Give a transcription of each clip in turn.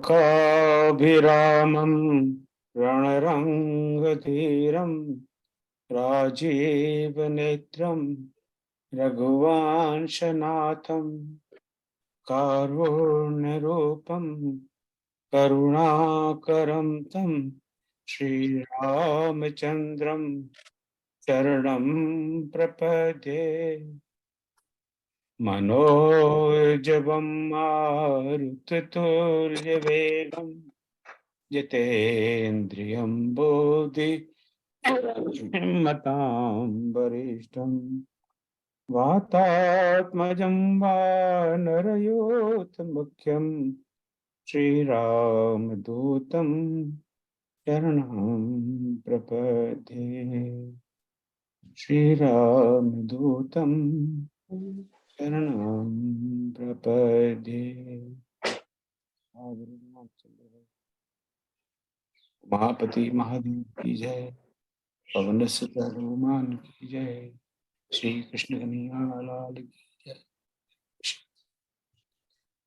मूकाभिरामं रणरङ्गधीरं राजीवनेत्रं रघुवंशनाथं कारुण्यरूपं करुणाकरं तं श्रीरामचन्द्रं शरणं प्रपद्ये। मनोजवं मारुततुल्यवेगं जितेन्द्रियं बुद्धि मतां वरिष्ठं वातात्मजं वानरयूथमुख्यं श्रीरामदूतं शरणं प्रपद्ये। श्रीरामदूतं शरणं प्रपद्ये। महापति महादेव की जय। पवन सुत हनुमान की जय। श्री कृष्ण कन्हैया लाल की जय।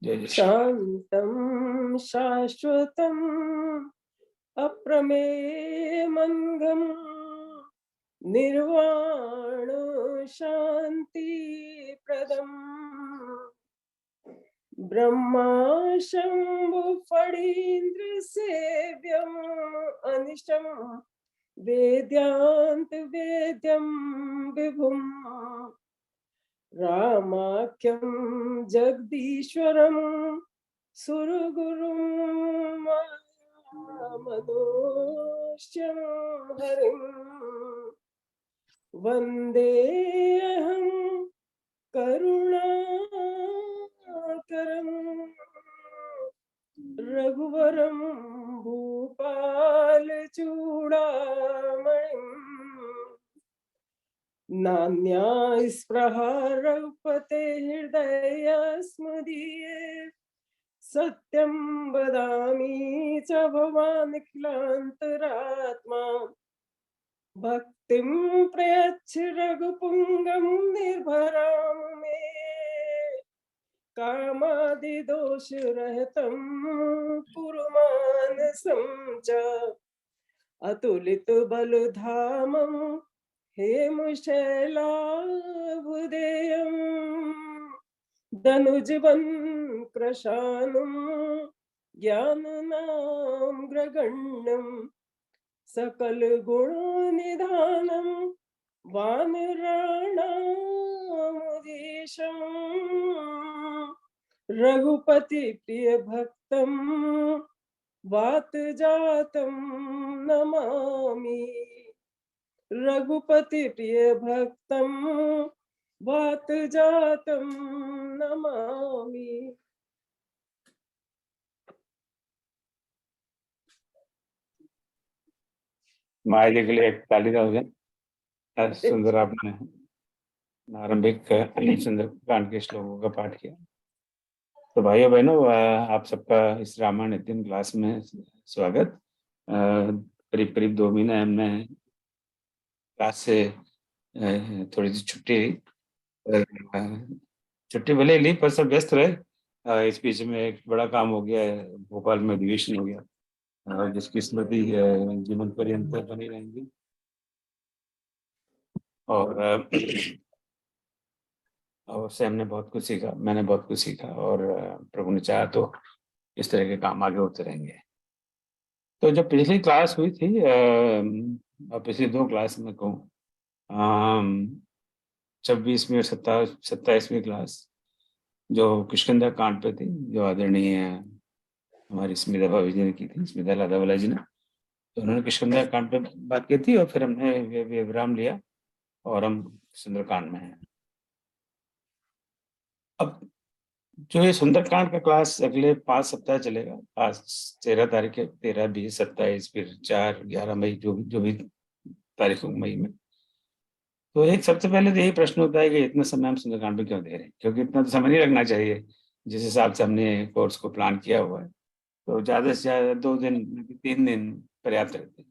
जय जय। शांतं शाश्वतं अप्रमेयमङ्गं निर्वाण शान्तिप्रदम् ब्रह्मा शंभु फणीन्द्र सेव्यम् अनिशं वेद्यान्त वेद्यं विभुम् रामाख्यं जगदीश्वरं सुरगुरुं मनोष्यं हरिं वन्देऽहं करुणाकरं रघुवरं भूपालचूडामणिम् नान्या स्पृहा रघुपते हृदयस्मदीये सत्यं वदामि च भवान् अखिलान्तरात्मा भक्तिं प्रयच्छ रघुपुङ्गं निर्भरां मे कामादिदोषरहितं कुरु मानसं च अतुलितबलधामं हेमशैलाभुदेयं धनुजवन् कृशानं ज्ञाननां ग्रगण्यं सकलगुणनिधानं वानराणामुदीशं रघुपतिप्रियभक्तं वातजातं नमामि रघुपति प्रिय भक्तं वातजातं नमामि। माया जी के लिए एक ताली का हो जाए। सुंदर आपने आरंभिक सुंदरकांड के श्लोकों का पाठ किया। तो भाइयों बहनों, आप सबका इस रामायण नितिन क्लास में स्वागत। करीब करीब 2 महीने हमने क्लास से थोड़ी सी छुट्टी भले ली, पर सब व्यस्त रहे। इस बीच में एक बड़ा काम हो गया है, भोपाल में अधिवेशन हो गया, जिसकी स्मृति जीवन पर्यंत बनी रहेंगी। और उससे हमने बहुत कुछ सीखा, मैंने बहुत कुछ सीखा, और प्रभु ने चाहा तो इस तरह के काम आगे होते रहेंगे। तो जब पिछली क्लास हुई थी, और पिछली 2 क्लास में कहूँ, 26वीं और 27वीं क्लास जो किष्किंधा कांड पे थी, जो आदरणीय हमारी स्मिता भाभी जी ने की थी, स्मिता लाधावाला जी ने, तो उन्होंने किष्किंधा कांड पे बात की थी, और फिर हमने विराम लिया और हम सुंदरकांड में हैं। अब जो ये सुंदरकांड का क्लास अगले 5 सप्ताह चलेगा, आज 13 तारीख है, 13, 20, 27, फिर 4, 11 मई, जो भी तारीख मई में। तो एक सबसे पहले तो यही प्रश्न होता है कि इतना समय हम सुंदरकांड में क्यों दे रहे हैं, क्योंकि इतना तो समय नहीं लगना चाहिए जिस हिसाब से हमने कोर्स को प्लान किया हुआ है। तो ज़्यादा से ज़्यादा 2 दिन, 3 दिन पर्याप्त रहते हैं।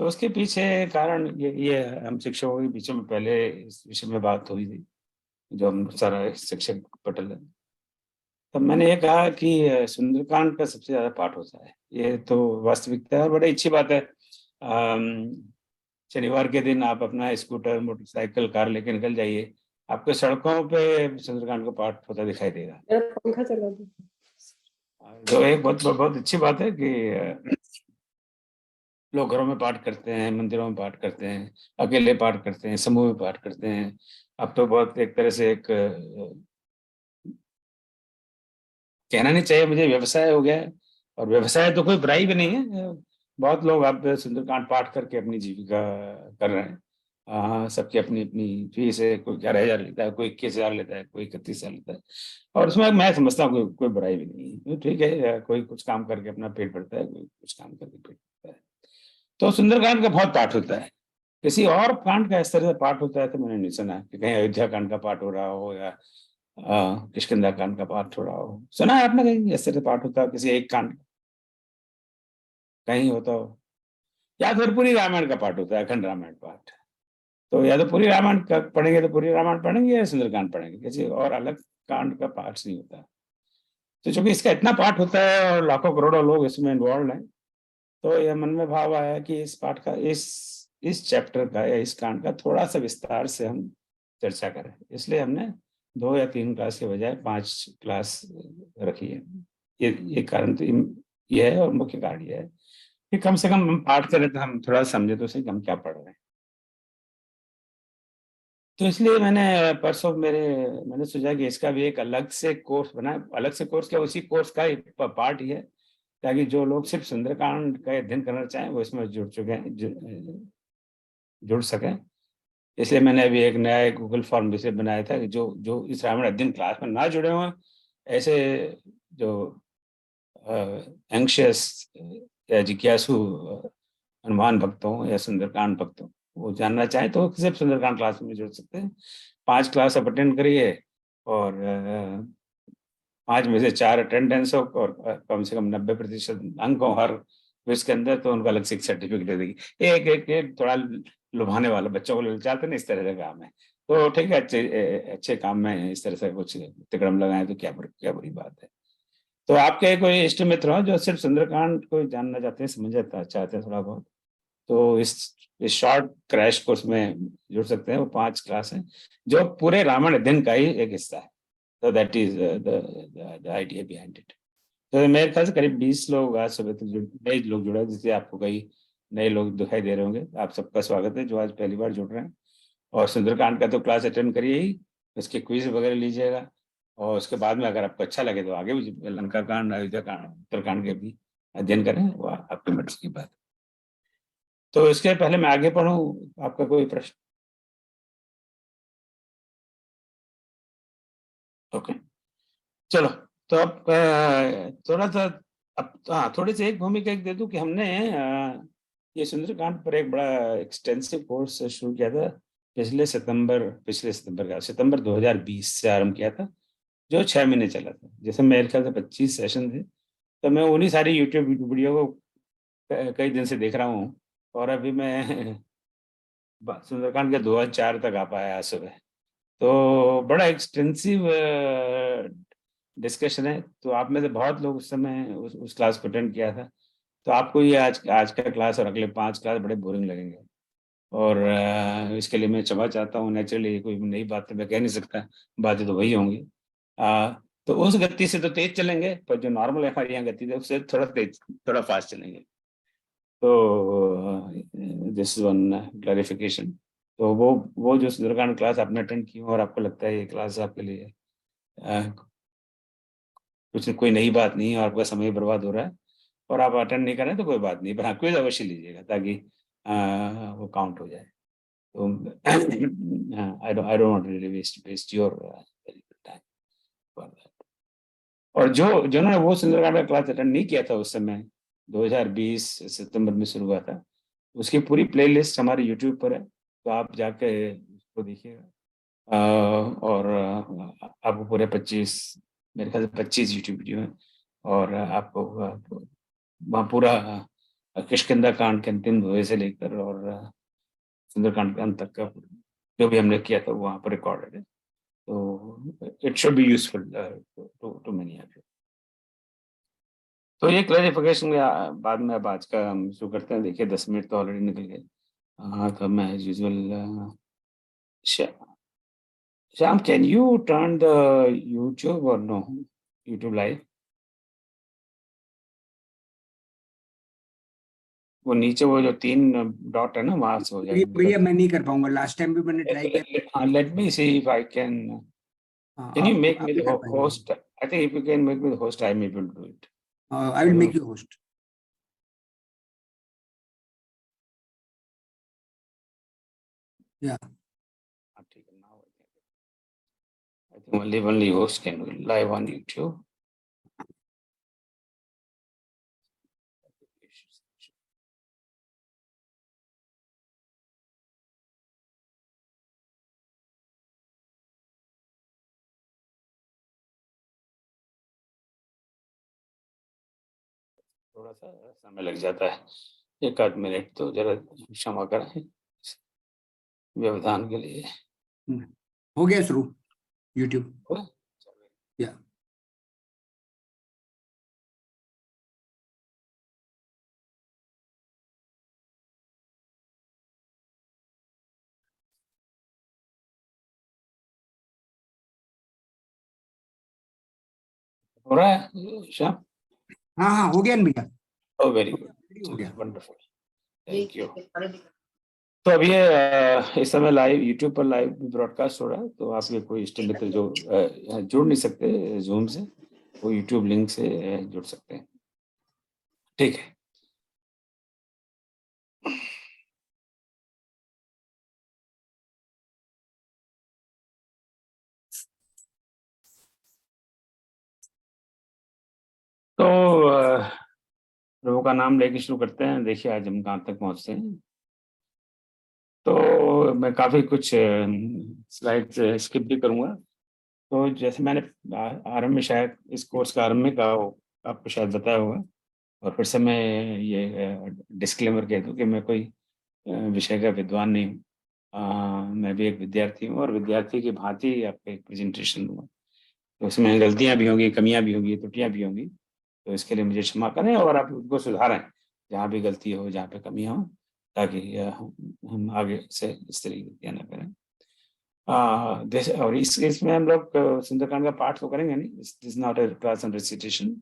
तो उसके पीछे कारण ये हम शिक्षकों के बीच में पहले इस विषय में बात हुई थी, जो हम सारा शिक्षक पटल है। तब मैंने ये कहा कि सुंदरकांड का सबसे ज्यादा पाठ होता है, ये तो वास्तविकता है और बड़ी अच्छी बात है। शनिवार के दिन आप अपना स्कूटर, मोटरसाइकिल, कार लेके निकल जाइए, आपके सड़कों पे सुंदरकांड का पाठ होता दिखाई देगा। मेरा पंखा चला दो। जो एक बहुत बहुत अच्छी बात है कि लोग घरों में पाठ करते हैं, मंदिरों में पाठ करते हैं, अकेले पाठ करते हैं, समूह में पाठ करते हैं। अब तो बहुत एक तरह से एक कहना नहीं चाहिए मुझे, व्यवसाय हो गया है। और व्यवसाय तो कोई बुराई भी नहीं है। बहुत लोग अब सुंदरकांड पाठ करके अपनी जीविका कर रहे हैं। हाँ, सबकी अपनी अपनी फीस है, कोई 11,000 लेता है, कोई 21,000 लेता है, कोई 31,000 लेता है। और उसमें मैं समझता हूँ कोई बुराई भी नहीं है, तो ठीक है, कोई कुछ काम करके अपना पेट भरता है, कोई कुछ काम करके पेट भरता है। तो सुंदरकांड का बहुत पाठ होता है। किसी और कांड का इस तरह से पाठ होता है तो मैंने नहीं सुना कि कहीं अयोध्या कांड का पाठ हो रहा हो या किष्किंधा कांड का पाठ हो रहा हो। सुना है आपने कहीं इस तरह से पाठ होता हो किसी एक कांड का? कहीं होता हो? या फिर पूरी रामायण का पाठ होता है, अखंड रामायण पाठ? तो या तो पूरी रामायण का पढ़ेंगे तो पूरी रामायण पढ़ेंगे, या सुंदरकांड पढ़ेंगे, किसी और अलग कांड का पाठ नहीं होता। तो चूंकि इसका इतना पाठ होता है और लाखों करोड़ों लोग इसमें इन्वॉल्व हैं, तो यह मन में भाव आया कि इस पाठ का, इस चैप्टर का या इस कांड का थोड़ा सा विस्तार से हम चर्चा करें। इसलिए हमने 2 या 3 क्लास के बजाय 5 क्लास रखी है। ये कारण तो ये है, और मुख्य कारण ये है कि कम से कम हम पाठ करें तो हम थोड़ा समझे तो सही हम क्या पढ़ रहे हैं। तो इसलिए परसों मैंने सोचा कि इसका भी एक अलग से कोर्स बना, अलग से कोर्स क्या, उसी कोर्स का एक पार्ट ही है, ताकि जो लोग सिर्फ सुंदरकांड का अध्ययन करना चाहें वो इसमें जुड़ सकें। इसलिए मैंने अभी एक नया एक गूगल फॉर्म भी से बनाया था कि जो जो इस रामायण अध्ययन क्लास में ना जुड़े हुए, ऐसे जो एंक्शियस या जिज्ञासु हनुमान भक्त हों या सुंदरकांड भक्त हों, वो जानना चाहें तो सिर्फ सुंदरकांड क्लास में जुड़ सकते हैं। 5 क्लास आप अटेंड करिए, और 5 में से 4 अटेंडेंस हो, और कम से कम 90% अंक हो हर क्विज के अंदर, तो उनको अलग से एक सर्टिफिकेट दे देगी। एक थोड़ा लुभाने वाला, बच्चों को ललचाते ना, इस तरह का काम है। तो ठीक है, अच्छे काम में इस तरह से कुछ तिकड़म लगाए तो क्या बुरी बात है। तो आपके कोई इष्ट मित्र हो जो सिर्फ सुंदरकांड को जानना चाहते हैं, समझना चाहते हैं थोड़ा बहुत, तो इस शॉर्ट क्रैश कोर्स में जुड़ सकते हैं। वो 5 क्लास हैं जो पूरे रामायण अध्ययन का ही एक हिस्सा है। तो that is the idea behind it. तो मेरे ख्याल से करीब 20 लोग आज सुबह तक नए लोग जुड़े, जिससे आपको कई नए लोग दिखाई दे रहे होंगे। आप सबका स्वागत है जो आज पहली बार जुड़ रहे हैं। और सुंदरकांड का तो क्लास अटेंड करिए ही, उसके क्विज वगैरह लीजिएगा, और उसके बाद में अगर आपको अच्छा लगे तो आगे भी लंका कांड, अयोध्या कांड, उत्तरकांड के भी अध्ययन करें, वो आपके मर्जी की बात। तो इसके पहले मैं आगे पढ़ूं, आपका कोई प्रश्न? ओके, चलो। तो अब थोड़ा सा, अब हाँ, थोड़ी सी एक भूमिका एक दे दूं कि हमने ये सुंदरकांड पर एक बड़ा एक्सटेंसिव कोर्स शुरू किया था पिछले सितंबर का, सितंबर 2020 से आरंभ किया था, जो 6 महीने चला था। जैसे मेरे ख्याल से 25 सेशन थे। तो मैं उन्हीं सारी यूट्यूब वीडियो को कई दिन से देख रहा हूँ, और अभी मैं सुंदरकांड के 2004 तक आ पाया आज सुबह। तो बड़ा एक्सटेंसिव डिस्कशन है। तो आप में से बहुत लोग उस समय उस क्लास को अटेंड किया था। तो आपको ये आज का क्लास और अगले 5 क्लास बड़े बोरिंग लगेंगे, और इसके लिए मैं क्षमा चाहता हूँ। नेचुरली कोई नई बात तो मैं कह नहीं सकता, बातें तो वही होंगी। तो उस गति से तो तेज चलेंगे, पर जो नॉर्मल हमारी यहाँ गति है उससे थोड़ा फास्ट चलेंगे। तो दिस इज वन क्लैरिफिकेशन। तो वो जो सुंदरकांड क्लास आपने अटेंड की हो और आपको लगता है ये क्लास आपके लिए अ, कुछ कोई नई बात नहीं है और आपका समय बर्बाद हो रहा है, और आप अटेंड नहीं कर रहे हैं, तो कोई बात नहीं, पर हाँ, क्विज अवश्य लीजिएगा ताकि वो काउंट हो जाए। तो I don't want really waste your time for that. और जो जिन्होंने वो सुंदरकांड का क्लास अटेंड नहीं किया था उस समय, 2020 सितंबर में शुरू हुआ था, उसकी पूरी प्लेलिस्ट हमारे यूट्यूब पर है, तो आप जाके उसको देखिएगा। और आपको पूरे 25, मेरे ख्याल से 25 यूट्यूब वीडियो हैं, और आपको वहाँ पूरा किष्किंधा कांड के अंतिम धोए से लेकर और सुंदरकांड के अंत तक का जो भी हमने किया था वो वहाँ पर रिकॉर्डेड है। तो it should be useful to many of you. तो ये क्लैरिफिकेशन के बाद में अब आज का हम शुरू करते हैं। देखिए 10 मिनट तो ऑलरेडी निकल गए। हाँ, तो मैं as usual Shyam, can you turn the YouTube और नो, यूट्यूब लाइव? वो नीचे वो जो 3 डॉट है ना, वहां से हो ये जाएगा। भैया मैं नहीं कर पाऊंगा, लास्ट टाइम भी मैंने ट्राई किया। Let me see if I can. हाँ, Can you आप make me भी the कर पाएंगे। host? I think if you can make me the host, I'm able to do it. I will make you host. या ठीक है, now I think only host can do it live on YouTube. थोड़ा सा समय लग जाता है, 1 आध मिनट, तो जरा क्षमा करें व्यवधान के लिए। हो गया शुरू यूट्यूब। या हो रहा है श्याम? हाँ हाँ हो गया ना भैया। Oh, very good. हो गया। Wonderful. Thank you. तो अब ये इस समय लाइव यूट्यूब पर लाइव ब्रॉडकास्ट हो रहा है, तो आपके कोई इष्ट मित्र जो जुड़ नहीं सकते जूम से, वो यूट्यूब लिंक से जुड़ सकते हैं। ठीक है। तो प्रभु का नाम लेके शुरू करते हैं। देखिए आज हम कहाँ तक पहुंचते हैं। तो मैं काफी कुछ स्लाइड स्किप भी करूंगा। तो जैसे मैंने आरंभ में, शायद इस कोर्स का आरंभ में कहा हो, आपको शायद बताया होगा, और फिर से मैं ये डिस्क्लेमर कह दूं कि मैं कोई विषय का विद्वान नहीं हूँ। मैं भी एक विद्यार्थी हूँ, और विद्यार्थी की भांति आपका एक प्रेजेंटेशन दूंगा। तो उसमें गलतियां भी होंगी, कमियां भी होंगी, त्रुटियां भी होंगी, तो इसके लिए मुझे क्षमा करें और आप उनको सुधारें जहाँ भी गलती हो, जहाँ पे कमियां हो, ताकि हम आगे से इस तरह की गलतियां ना करें। और इसमें हम लोग सुंदरकांड का पाठ तो करेंगे नहीं, this not a class on recitation.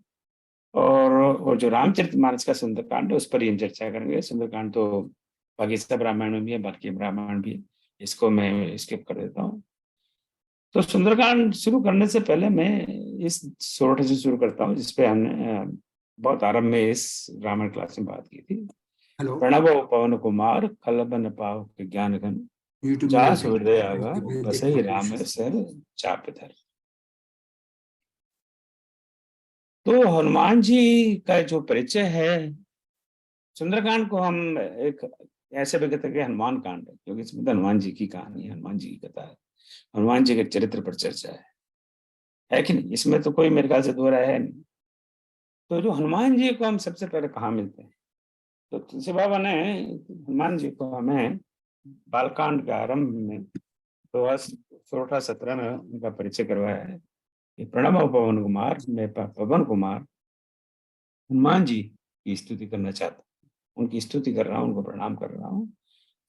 और जो रामचरितमानस का सुंदरकांड है उस पर ही हम चर्चा करेंगे। सुंदरकांड तो बाकी सब रामायण में भी है, बाकी ब्राह्मण भी है, इसको मैं स्किप कर देता हूँ। तो सुंदरकांड शुरू करने से पहले मैं इस सोरठ से शुरू करता हूँ, जिसपे हमने बहुत आरंभ में इस रामायण क्लास में बात की थी। हेलो प्रणव पवन कुमार खलबन पाव के ज्ञान घन, यूट्यूब जा में हृदय आगा बसई देखो राम सर चाप धर। तो हनुमान जी का जो परिचय है, सुंदरकांड को हम एक ऐसे भी कहते हैं कि हनुमान कांड है, क्योंकि इसमें तो हनुमान जी की कहानी है, हनुमान जी की कथा है, हनुमान जी के चरित्र पर चर्चा है कि नहीं? इसमें तो कोई मेरे ख्याल से दो राय है नहीं। तो जो हनुमान जी को हम सबसे पहले कहाँ मिलते हैं, तो तुलसी बाबा ने हनुमान जी को हमें बालकांड के आरंभ में 16-17 में उनका परिचय करवाया है कि प्रणव पवन कुमार, मैं पवन कुमार हनुमान जी की स्तुति करना चाहता हूँ, उनकी स्तुति कर रहा हूँ, उनको प्रणाम कर रहा हूँ।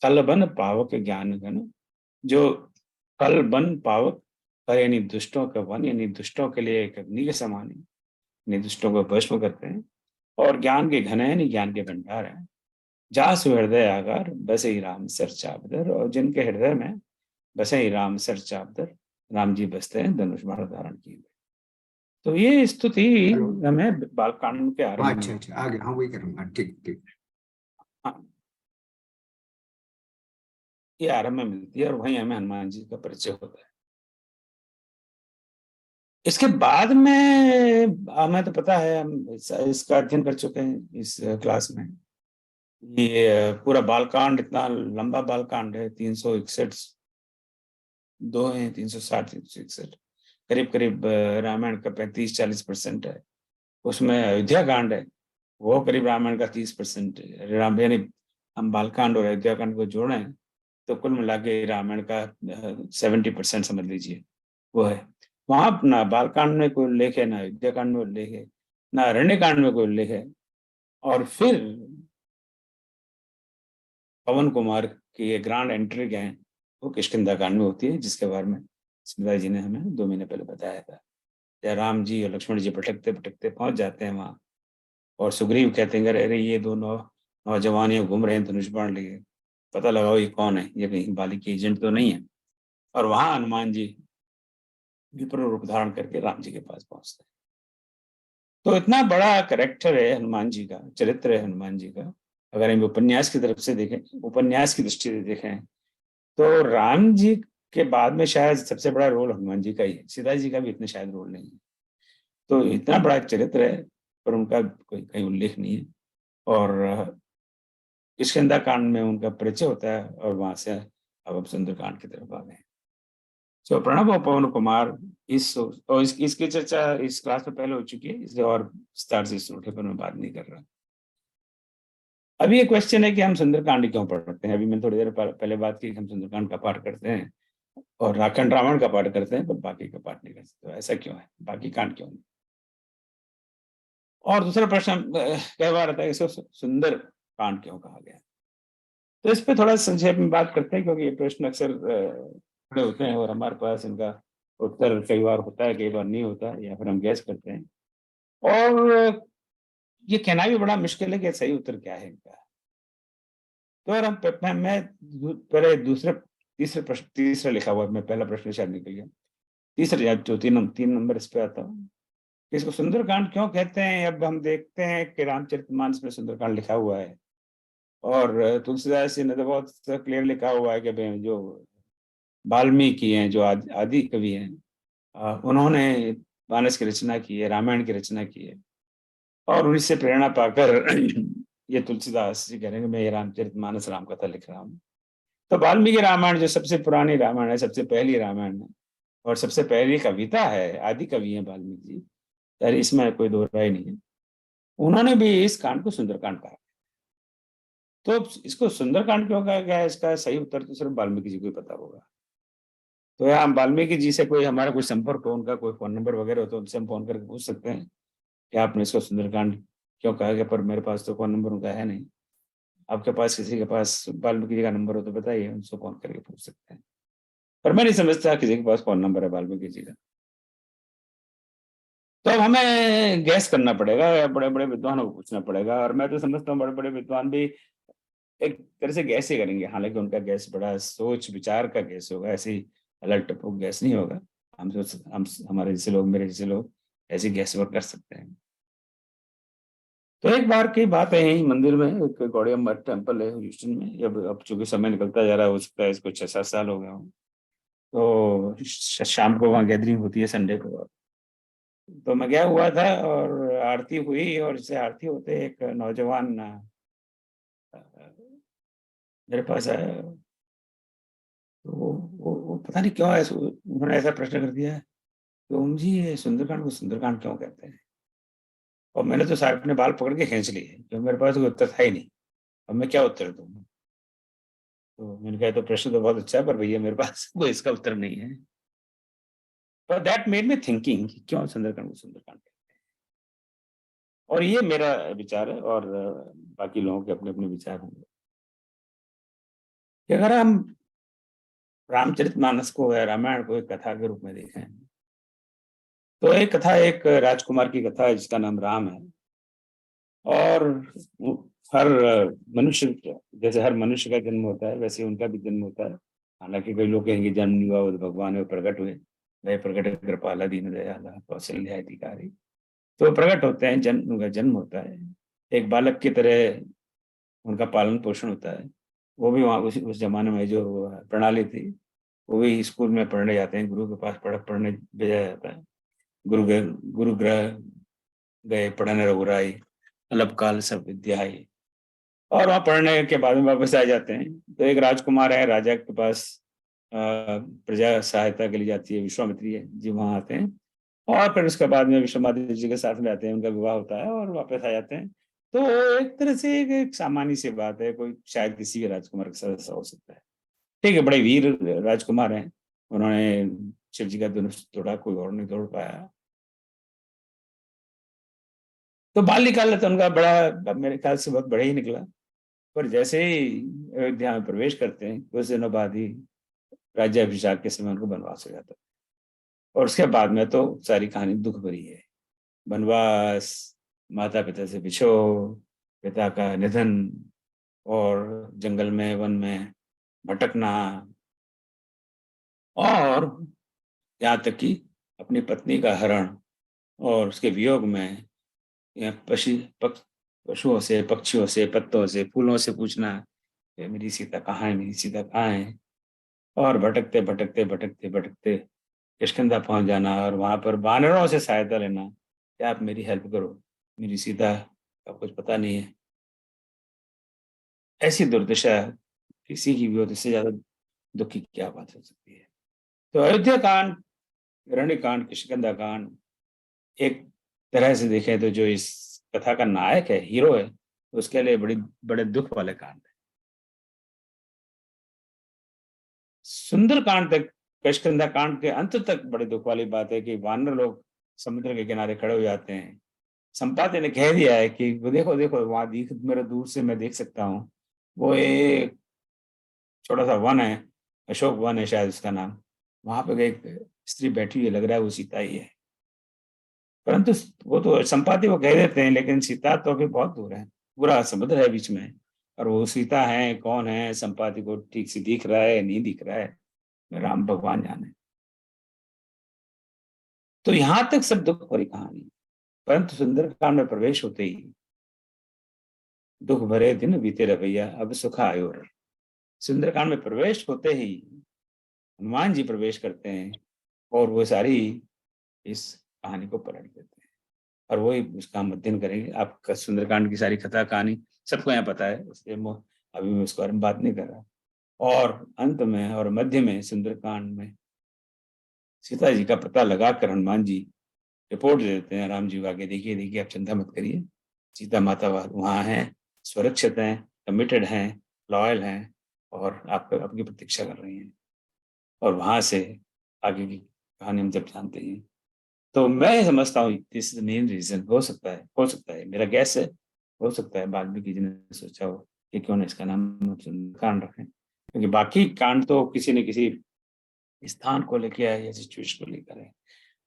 कल बन पावक ज्ञान घन, जो कल बन पावक पर यानी दुष्टों का वन, यानी दुष्टों के लिए एक अग्नि के समान है, यानी दुष्टों को भस्म करते हैं, और ज्ञान के घन है, यानी ज्ञान के भंडार है। जासु हृदय आगार बसे ही राम सर चापदर, और जिनके हृदय में बसे ही राम सर चापदर, राम जी बसते हैं धनुष बाण धारण किए। तो ये स्तुति हमें बालकांड के आरंभ में, अच्छा आगे, हाँ वही करूंगा। ठीक ठीक। हाँ, ये आरंभ में मिलती है, और वहीं हमें हनुमान जी का परिचय होता है। इसके बाद में हमें तो पता है, हम इसका अध्ययन कर चुके हैं इस क्लास में। ये पूरा बालकांड, इतना लंबा बालकांड है, 361 दो है, 360 361, करीब करीब रामायण का 35-40% है। उसमें अयोध्या कांड है, वो करीब रामायण का 30% है। राम यानी हम बालकांड और अयोध्या कांड को जोड़ें तो कुल मिला के रामायण का 70% समझ लीजिए। वो है। वहां ना बालकांड में कोई उल्लेख है, ना अयोध्या कांड में उल्लेख है, ना अरण्य कांड में कोई उल्लेख है। और फिर पवन कुमार की ये ग्रांड एंट्री क्या है, वो किष्किंधा कांड में होती है, जिसके बारे में स्मिता जी ने हमें 2 महीने पहले बताया था। जब राम जी और लक्ष्मण जी भटकते भटकते पहुंच जाते हैं वहां, और सुग्रीव कहते हैं अरे ये दोनों नौजवान ये घूम रहे हैं धनुष बाण लिए, पता लगाओ ये कौन है, ये कहीं बाली के एजेंट तो नहीं है। और वहां हनुमान जी विप्र रूप धारण करके राम जी के पास पहुंचते हैं। तो इतना बड़ा करेक्टर है हनुमान जी का, चरित्र है हनुमान जी का। अगर हम उपन्यास की तरफ से देखें, उपन्यास की दृष्टि से देखें, तो राम जी के बाद में शायद सबसे बड़ा रोल हनुमान जी का ही है। सीता जी का भी इतना शायद रोल नहीं है। तो इतना बड़ा चरित्र है, पर उनका कोई कहीं उल्लेख नहीं है। और किष्किंधा कांड में उनका परिचय होता है, और वहां से अब हम सुंदरकांड की तरफ आ गए। तो प्रणव और पवन कुमार इसकी चर्चा इस क्लास में पहले हो चुकी है, इसलिए और विस्तार से इस उठे पर मैं बात नहीं कर रहा। अभी ये क्वेश्चन है कि हम सुंदरकांड क्यों पढ़ते हैं। अभी मैं थोड़ी देर पहले बात की कि हम सुंदरकांड का पाठ करते हैं और राखंड रावण का पाठ करते हैं, पर बाकी का पाठ नहीं करते। तो ऐसा क्यों है, बाकी कांड क्यों नहीं? और दूसरा प्रश्न कई बार आता है, इसको सुंदर कांड क्यों कहा गया? तो इस पे थोड़ा संक्षेप में बात करते हैं, क्योंकि ये प्रश्न अक्सर खड़े होते हैं और हमारे पास इनका उत्तर कई बार होता है, कई बार नहीं होता, या फिर हम गैस करते हैं। और ये कहना भी बड़ा मुश्किल है कि सही उत्तर क्या है इनका। तो अगर मैं पहले तीसरा लिखा हुआ है, मैं पहला प्रश्न शायद निकल गया। तीसरा या जो 3 नंबर इस पे आता हूँ, इसको सुंदरकांड क्यों कहते हैं। अब हम देखते हैं कि रामचरितमानस में सुंदरकांड लिखा हुआ है, और तुलसीदास जी ने तो बहुत क्लियर लिखा हुआ है कि भाई जो वाल्मीकि हैं, जो आदि कवि हैं, उन्होंने मानस की रचना की है, रामायण की रचना की है। और उन्हीं से प्रेरणा पाकर ये तुलसीदास जी कह रहे हैं कि मैं ये रामचरितमानस राम कथा लिख रहा हूँ। तो वाल्मीकि रामायण जो सबसे पुरानी रामायण है, सबसे पहली रामायण है, और सबसे पहली कविता है, आदि कवि है वाल्मीकि जी, यार इसमें कोई दो राय नहीं है। उन्होंने भी इस कांड को सुंदरकांड कहा। तो इसको सुंदरकांड क्यों कहा गया है, इसका सही उत्तर तो सिर्फ वाल्मीकि जी को ही पता होगा। तो या हम वाल्मीकि जी से कोई हमारा कोई संपर्क हो, उनका कोई फोन नंबर वगैरह हो, तो उनसे हम फोन करके पूछ सकते हैं कि आपने इसको सुंदरकांड क्यों कहा गया। पर मेरे पास तो फोन नंबर उनका है नहीं। आपके पास किसी के पास वाल्मीकि जी का नंबर हो तो बताइए, उनसे फोन करके पूछ सकते हैं। पर मैं नहीं समझता किसी के पास फोन नंबर है वाल्मीकि जी का। तो अब हमें गैस करना पड़ेगा, बड़े बड़े विद्वानों को पूछना पड़ेगा। और मैं तो समझता हूँ बड़े बड़े विद्वान भी एक तरह से गैस ही करेंगे, हालांकि उनका गैस बड़ा सोच विचार का गैस होगा, ऐसी अलग टपक गैस नहीं होगा। हम हमारे जैसे लोग, मेरे जैसे लोग ऐसी गैस वर्क कर सकते हैं। तो एक बार की बात है, यही मंदिर में एक गौड़िया मठ टेम्पल है ह्यूस्टन में। अब चूंकि समय निकलता जा रहा है, हो सकता है इसको 6-7 साल हो गया हो। तो शाम को वहाँ गैदरिंग होती है संडे को। तो मैं गया हुआ था और आरती हुई, और जैसे आरती होते एक नौजवान मेरे पास आया। तो वो पता नहीं क्यों ऐसा उन्होंने ऐसा प्रश्न कर दिया है, तो ओम जी ये सुंदरकांड को सुंदरकांड क्यों कहते हैं। और मैंने तो सारे अपने बाल पकड़ के खींच लिए, क्योंकि मेरे पास कोई उत्तर था ही नहीं। अब मैं क्या उत्तर दूँ। तो मैंने कहा तो प्रश्न तो बहुत अच्छा है, पर भैया मेरे पास कोई इसका उत्तर नहीं है। पर दैट मेड मी थिंकिंग कि क्यों सुंदरकांड को सुंदरकांड कहते हैं। और ये मेरा विचार है, और बाकी लोगों के अपने अपने विचार होंगे कि अगर हम रामचरितमानस को या रामायण को एक कथा के रूप में देखें, तो एक कथा, एक राजकुमार की कथा है जिसका नाम राम है। और हर मनुष्य, जैसे हर मनुष्य का जन्म होता है, वैसे उनका भी जन्म होता है। हालांकि कई लोग कहेंगे जन्म नहीं हुआ, वो तो भगवान में प्रकट हुए, वह प्रकट कृपाला दीन दयाला कौशल्या अधिकारी। तो प्रकट होते हैं, जन्म, उनका जन्म होता है, एक बालक की तरह उनका पालन पोषण होता है। वो भी वहाँ उस जमाने में जो प्रणाली थी, वो भी स्कूल में पढ़ने जाते हैं, गुरु के पास पढ़ने भेजा जाता है। गुरु ग्रह गए पढ़ने रघुराई, अलप काल सब विद्या आई। और वहाँ पढ़ने के बाद में वापस आ जाते हैं। तो एक राजकुमार है, राजा के पास प्रजा सहायता के लिए जाती है, विश्वामित्री जी वहाँ आते हैं। और फिर उसके बाद में विश्वामित्री जी के साथ में आते हैं, उनका विवाह होता है और वापस आ जाते हैं। तो एक तरह से एक सामान्य सी बात है, कोई शायद किसी भी राजकुमार के साथ ऐसा हो सकता है। ठीक है, बड़े वीर राजकुमार हैं, उन्होंने शिव जी का धनुष तोड़ा, कोई और नहीं तोड़ पाया। तो बाल्यकाल तो उनका बड़ा, मेरे ख्याल से बहुत बड़ा ही निकला। पर जैसे ही अयोध्या में प्रवेश करते हैं, कुछ दिनों बाद ही राज्याभिषेक के समय उनको वनवास हो जाता है। और उसके बाद में तो सारी कहानी दुख भरी है। वनवास, माता पिता से बिछोह, पिता का निधन, और जंगल में, वन में भटकना, और यहाँ तक कि अपनी पत्नी का हरण, और उसके वियोग में पशुओं से, पक्षियों से, पत्तों से, फूलों से पूछना कि मेरी सीता कहाँ है, मेरी सीता कहाँ है। और भटकते भटकते भटकते भटकते किष्किंधा पहुंच जाना, और वहां पर वानरों से सहायता लेना कि आप मेरी हेल्प करो, मेरी सीता का कुछ पता नहीं है। ऐसी दुर्दशा किसी की भी हो, तो इससे ज्यादा दुख की क्या बात हो सकती है। तो अयोध्या कांड, रण्य कांड, किष्किंधा कांड, एक तरह से देखें तो जो इस कथा का नायक है, हीरो है, उसके लिए बड़ी बड़े दुख वाले कांड है। सुंदर कांड तक, किष्किंधा कांड के अंत तक बड़े दुख वाली बात है कि वानर लोग समुद्र के किनारे खड़े हो जाते हैं। संपाति ने कह दिया है कि वो देखो देखो वहां दिख, मेरे दूर से मैं देख सकता हूँ, वो एक छोटा सा वन है, अशोक वन है शायद उसका नाम, वहां पे एक स्त्री बैठी हुई है, लग रहा है वो सीता ही है। परंतु वो तो संपाति वो कह देते हैं, लेकिन सीता तो अभी बहुत दूर है, पूरा समुद्र है बीच में, और वो सीता है कौन है, संपाति को ठीक से दिख रहा है नहीं दिख रहा है, राम भगवान जाने। तो यहां तक सब दुख भरी कहानी, परंतु सुंदरकांड में प्रवेश होते ही दुख भरे दिन बीते रवैया, अब सुख आयो रे। सुंदरकांड में प्रवेश होते ही हनुमान जी प्रवेश करते हैं, और वो सारी इस कहानी को पलट देते हैं, और वही उसका हम अध्ययन करेंगे। आपका सुंदरकांड की सारी कथा कहानी सबको यहाँ पता है, इसलिए अभी मैं उसके बारे में बात नहीं कर रहा। और अंत में और मध्य में सुंदरकांड में सीता जी का पता लगाकर हनुमान जी रिपोर्ट दे देते हैं राम जी को, आगे देखिए देखिए आप चिंता मत करिए, सीता माता वहां हैं, सुरक्षित हैं, कमिटेड हैं, लॉयल हैं, और आपको आपकी प्रतीक्षा कर रही हैं। और वहां से आगे की कहानी हम जब जानते हैं, तो मैं समझता हूँ this is the main reason. हो सकता है मेरा गैस है, हो सकता है वाल्मीकि जी ने सोचा हो कि क्यों ना इसका नाम सुंदरकांड रखें, क्योंकि बाकी कांड तो किसी न किसी स्थान को लेकर है या सिचुएशन को लेकर है।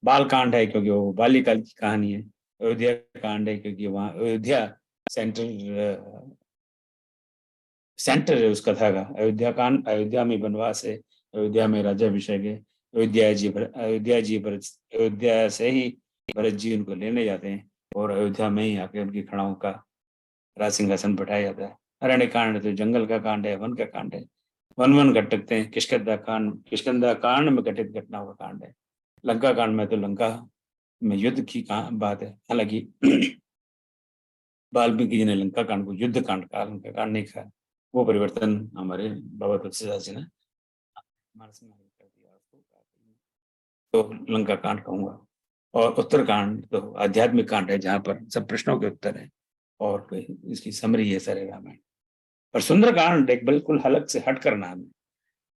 बाल कांड है क्योंकि वो बाल्यकाल की कहानी है, अयोध्या कांड है क्योंकि वहाँ अयोध्या सेंटर सेंटर है उस कथा का। अयोध्या कांड, अयोध्या में वनवास है, अयोध्या में राज्याभिषेक है, अयोध्या से ही भरत जी उनको लेने जाते हैं, और अयोध्या में ही आके उनकी खड़ाओं का राज सिंहासन बैठाया जाता है। अरण्य कांड तो जंगल का कांड है, वन का कांड है, वन वन घटकते हैं। किष्किंधा कांड में घटित घटनाओं का कांड है। लंका कांड में तो लंका में युद्ध की बात है, हालांकि वाल्मीकि जी ने लंका कांड को युद्ध कांड कहा, लंका कांड नहीं कहा। वो परिवर्तन हमारे बाबा तुलसीदास जी ने हमारे समय में कर दिया उसको, तो लंका कांड कहूंगा। और उत्तरकांड तो आध्यात्मिक कांड है, जहाँ पर सब प्रश्नों के उत्तर हैं, और इसकी समरी है सारे रामायण। और सुंदरकांड एक बिल्कुल अलग से हट कर नाम है,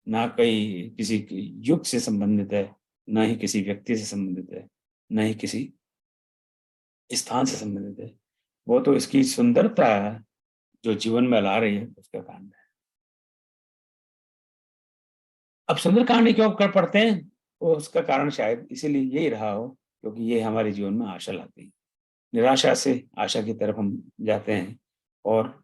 ना कहीं किसी युग से संबंधित है, ना ही किसी व्यक्ति से संबंधित है, ना ही किसी स्थान से संबंधित है। वो तो इसकी सुंदरता जो जीवन में ला रही है उसका कांड है। अब सुंदरकांड क्यों कर पढ़ते हैं, वो उसका कारण शायद इसीलिए यही रहा हो क्योंकि ये हमारे जीवन में आशा लाती है। निराशा से आशा की तरफ हम जाते हैं, और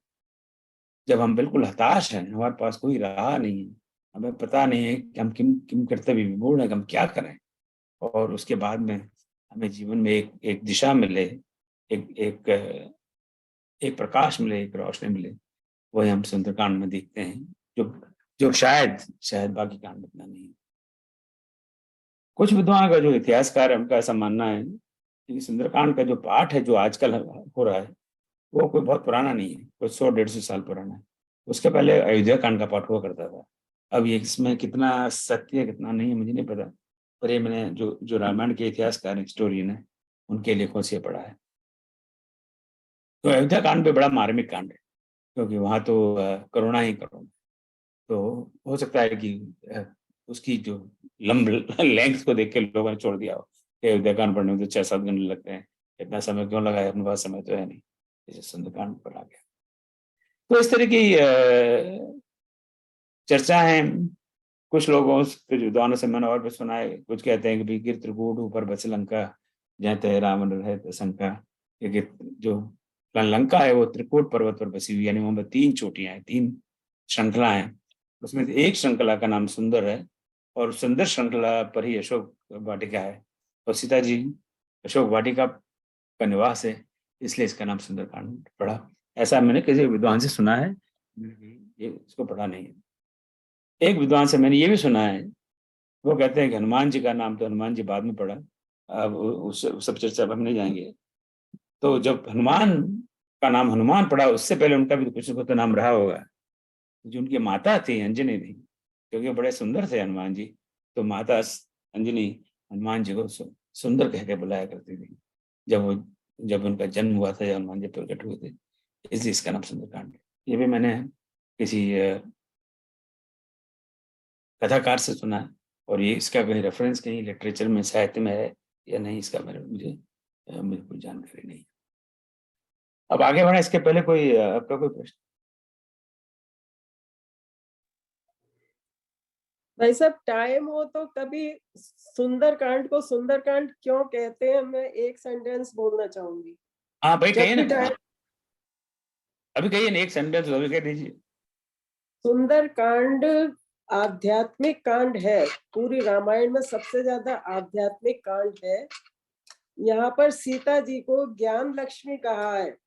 जब हम बिल्कुल हताश हैं, हमारे पास कोई राह नहीं है, हमें पता नहीं है कि हम किन किन कर्तव्य विमूढ़ हैं, हम क्या करें, और उसके बाद में हमें जीवन में एक एक दिशा मिले, एक एक एक प्रकाश मिले, एक रोशनी मिले, वही हम सुंदरकांड में देखते हैं, जो जो शायद शायद बाकी कांड में इतना नहीं है। कुछ विद्वान का जो इतिहासकार है उनका ऐसा मानना है कि सुंदरकांड का जो पाठ है जो आजकल हो रहा है, वो कोई बहुत पुराना नहीं है, कोई 100-150 साल पुराना है। उसके पहले अयोध्या कांड का पाठ हुआ करता था। अब ये इसमें कितना सत्य है कितना नहीं है मुझे नहीं पता, पर ये मैंने जो जो रामायण के इतिहासकार हिस्टोरियन है उनके लेखों से पढ़ा है। तो अयोध्या कांड भी बड़ा मार्मिक कांड है, क्योंकि वहां तो करुणा ही करुणा। तो हो सकता है कि उसकी जो लेंथ को देख के लोगों ने छोड़ दिया हो कि उदयकांड पढ़ने में तो 6-7 घंटे लगते हैं, इतना समय क्यों लगाया, अपने पास समय तो है नहीं, इसे सुंदरकांड पढ़ा गया। तो इस तरह की चर्चा है। कुछ लोगों कुछ विद्वानों से मैंने और भी सुना है, कुछ कहते हैं कि भाई गिर त्रिकूट ऊपर बस लंका, जहाँ तय रावण रहे शंका, क्योंकि जो लंका है वो त्रिकूट पर्वत पर बसी हुई, यानी वहां पर 3 चोटियां हैं, 3 श्रृंखला है। उसमें से एक श्रृंखला का नाम सुंदर है, और सुंदर श्रृंखला पर ही अशोक वाटिका है, और सीता जी अशोक वाटिका का निवास है, इसलिए इसका नाम सुंदरकांड पड़ा। ऐसा मैंने किसी विद्वान से सुना है, ये इसको पढ़ा नहीं है। एक विद्वान से मैंने ये भी सुना है, वो कहते हैं कि हनुमान जी का नाम तो हनुमान जी बाद में पड़ा, अब उस सब चर्चा अब हम नहीं जाएंगे। तो जब हनुमान का नाम हनुमान पड़ा, उससे पहले उनका भी तो कुछ न कुछ तो नाम रहा होगा। जो उनकी माता थी अंजनी थी, क्योंकि बड़े सुंदर थे हनुमान जी, तो माता अंजनी हनुमान जी को सुंदर कह के बुलाया करती थी जब उनका जन्म हुआ था, जब हनुमान जी प्रकट हुए थे, इसलिए इसका नाम सुंदरकांड है। ये भी मैंने किसी कथाकार से सुना है, और ये इसका कहीं रेफरेंस कहीं लिटरेचर में साहित्य में है या नहीं, इसका मुझे कोई जानकारी नहीं। अब आगे बढ़ा, इसके पहले कोई आपका कोई प्रश्न? भाई साहब, टाइम हो तो कभी सुंदरकांड को सुंदरकांड क्यों कहते हैं, मैं एक सेंटेंस बोलना चाहूंगी। हाँ भाई जब कहिए भी ना, टाइम, अभी कहिए ना, एक सेंटेंस अभी कह दीजिए। सुंदरकांड आध्यात्मिक कांड है, पूरी रामायण में सबसे ज्यादा आध्यात्मिक कांड है। यहाँ पर सीता जी को ज्ञान लक्ष्मी कहा है।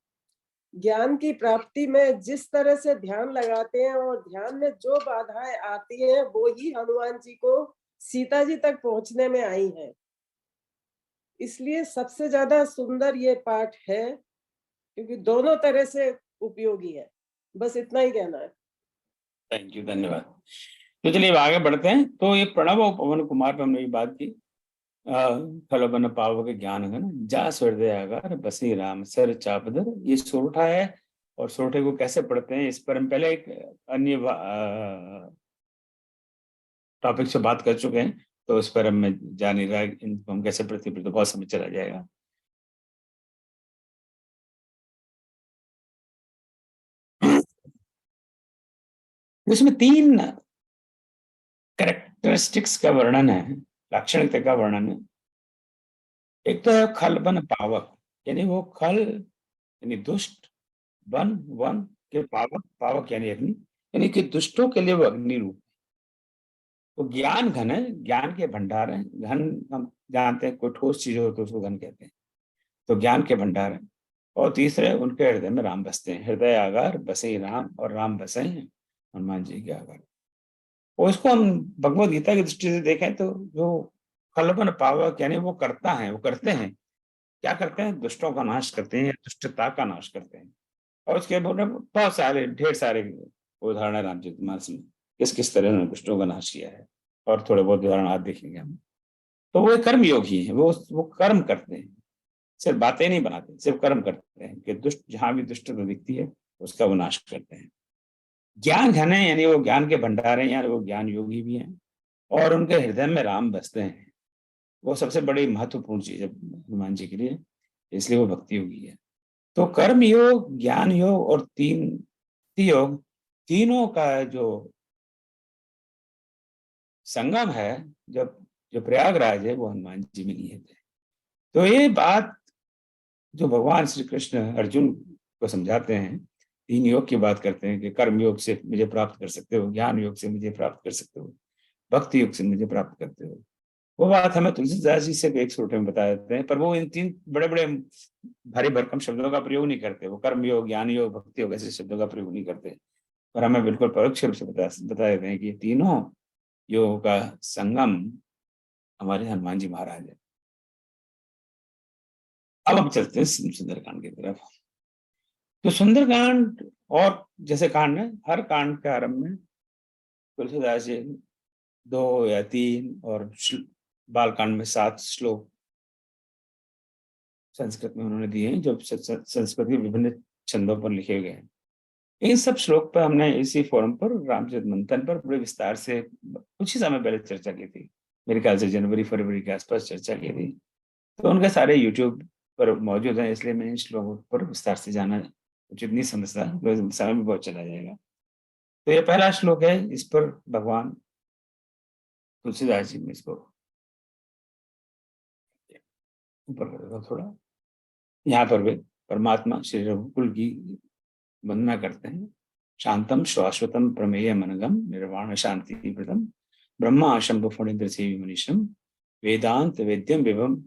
ज्ञान की प्राप्ति में जिस तरह से ध्यान लगाते हैं और ध्यान में जो बाधाएं आती हैं, वो ही हनुमान जी को सीता जी तक पहुंचने में आई हैं। इसलिए सबसे ज्यादा सुंदर ये पाठ है, क्योंकि दोनों तरह से उपयोगी है। बस इतना ही कहना है। थैंक यू, धन्यवाद। तो चलिए अब आगे बढ़ते हैं। तो ये प्रणव और पवन कुमार पे हमने ये बात की, फल बन पाव के ज्ञान घन, जा हृदय आगार बसी राम सर चापधर, ये सोरठा है। और सोरठे को कैसे पढ़ते हैं, इस पर हम पहले एक अन्य टॉपिक से बात कर चुके हैं, तो उस पर हम जा नहीं रहा, इनको हम कैसे पढ़ते तो बहुत समय चला जाएगा। इसमें 3 कैरेक्टरिस्टिक्स का वर्णन है, लाक्षणिकता का वर्णन है। एक तो है खल बन पावक, यानी वो खल यानी दुष्ट, बन वन के पावक, पावक यानी अग्नि, यानी कि दुष्टों के लिए वो अग्नि रूप। तो ज्ञान घन है, ज्ञान के भंडार है। घन हम जानते हैं, कोई ठोस चीज हो तो उसको घन कहते हैं, तो ज्ञान के भंडार है। और तीसरे, उनके हृदय में राम बसते हैं, हृदय आगार बसे राम, और राम बसे हैं हनुमान जी के आगार। और इसको हम भगवत गीता की दृष्टि से देखें तो जो खलबन पावक यानी वो करता है, वो करते हैं, क्या करते हैं, दुष्टों का नाश करते हैं, दुष्टता का नाश करते हैं। और उसके बहुत सारे ढेर सारे उदाहरण है रामचरितमानस में, किस किस तरह उन्होंने दुष्टों का नाश किया है, और थोड़े बहुत उदाहरण आज देखेंगे हम। तो वो कर्म योगी है, वो कर्म करते हैं, सिर्फ बातें नहीं बनाते, सिर्फ कर्म करते हैं कि दुष्ट जहां भी दुष्टता दिखती है उसका वो नाश करते हैं। ज्ञान घन है, यानी वो ज्ञान के भंडार हैं, यानी वो ज्ञान योगी भी हैं, और उनके हृदय में राम बसते हैं। वो सबसे बड़ी महत्वपूर्ण चीज है हनुमान जी के लिए, इसलिए वो भक्ति योगी है। तो कर्म योग, ज्ञान योग और भक्ति योग, तीनों का जो संगम है, जब जो प्रयागराज है, वो हनुमान जी में निहित है। तो ये बात जो भगवान श्री कृष्ण अर्जुन को समझाते हैं, 3 योग की बात करते हैं कि कर्म योग से मुझे प्राप्त कर सकते हो, ज्ञान योग से मुझे प्राप्त कर सकते हो, भक्ति योग से मुझे प्राप्त करते हो। वो बात हमें तुलसीदास जी से एक छोटे में बता देते हैं, पर वो इन 3 बड़े बड़े भारी भरकम शब्दों का प्रयोग नहीं करते। वो कर्म योग, ज्ञान योग, भक्ति योग ऐसे शब्दों का प्रयोग नहीं करते, पर हमें बिल्कुल परोक्ष रूप से बता देते हैं कि ये तीनों योग का संगम हमारे हनुमान जी महाराज है। अब हम चलते हैं सुंदरकांड की तरफ। तो सुंदरकांड, और जैसे कांड है, हर कांड के आरंभ में तुलसीदास जी 2 या 3 और बालकांड में 7 श्लोक संस्कृत में उन्होंने दिए हैं, जो संस्कृत के विभिन्न छंदों पर लिखे गए हैं। इन सब श्लोक पर हमने इसी फोरम पर रामचरित मंथन पर बड़े विस्तार से कुछ ही समय पहले चर्चा की थी। मेरे ख्याल से जनवरी फरवरी के आसपास चर्चा की थी। तो उनके सारे यूट्यूब पर मौजूद हैं, इसलिए मैं इन श्लोकों पर विस्तार से जाना उचित नहीं समझता, तो समय भी बहुत चला जाएगा। तो ये पहला श्लोक है, इस पर भगवान तुलसीदास जी ने इसको ऊपर कर देगा थोड़ा। यहाँ पर वे परमात्मा श्री रघुकुल की वंदना करते हैं। शांतम शाश्वतम प्रमेय मनगम निर्वाण शांति प्रदम ब्रह्मा शंभु फणिन्द्र सेवी मनीषम वेदांत वेद्यम विभम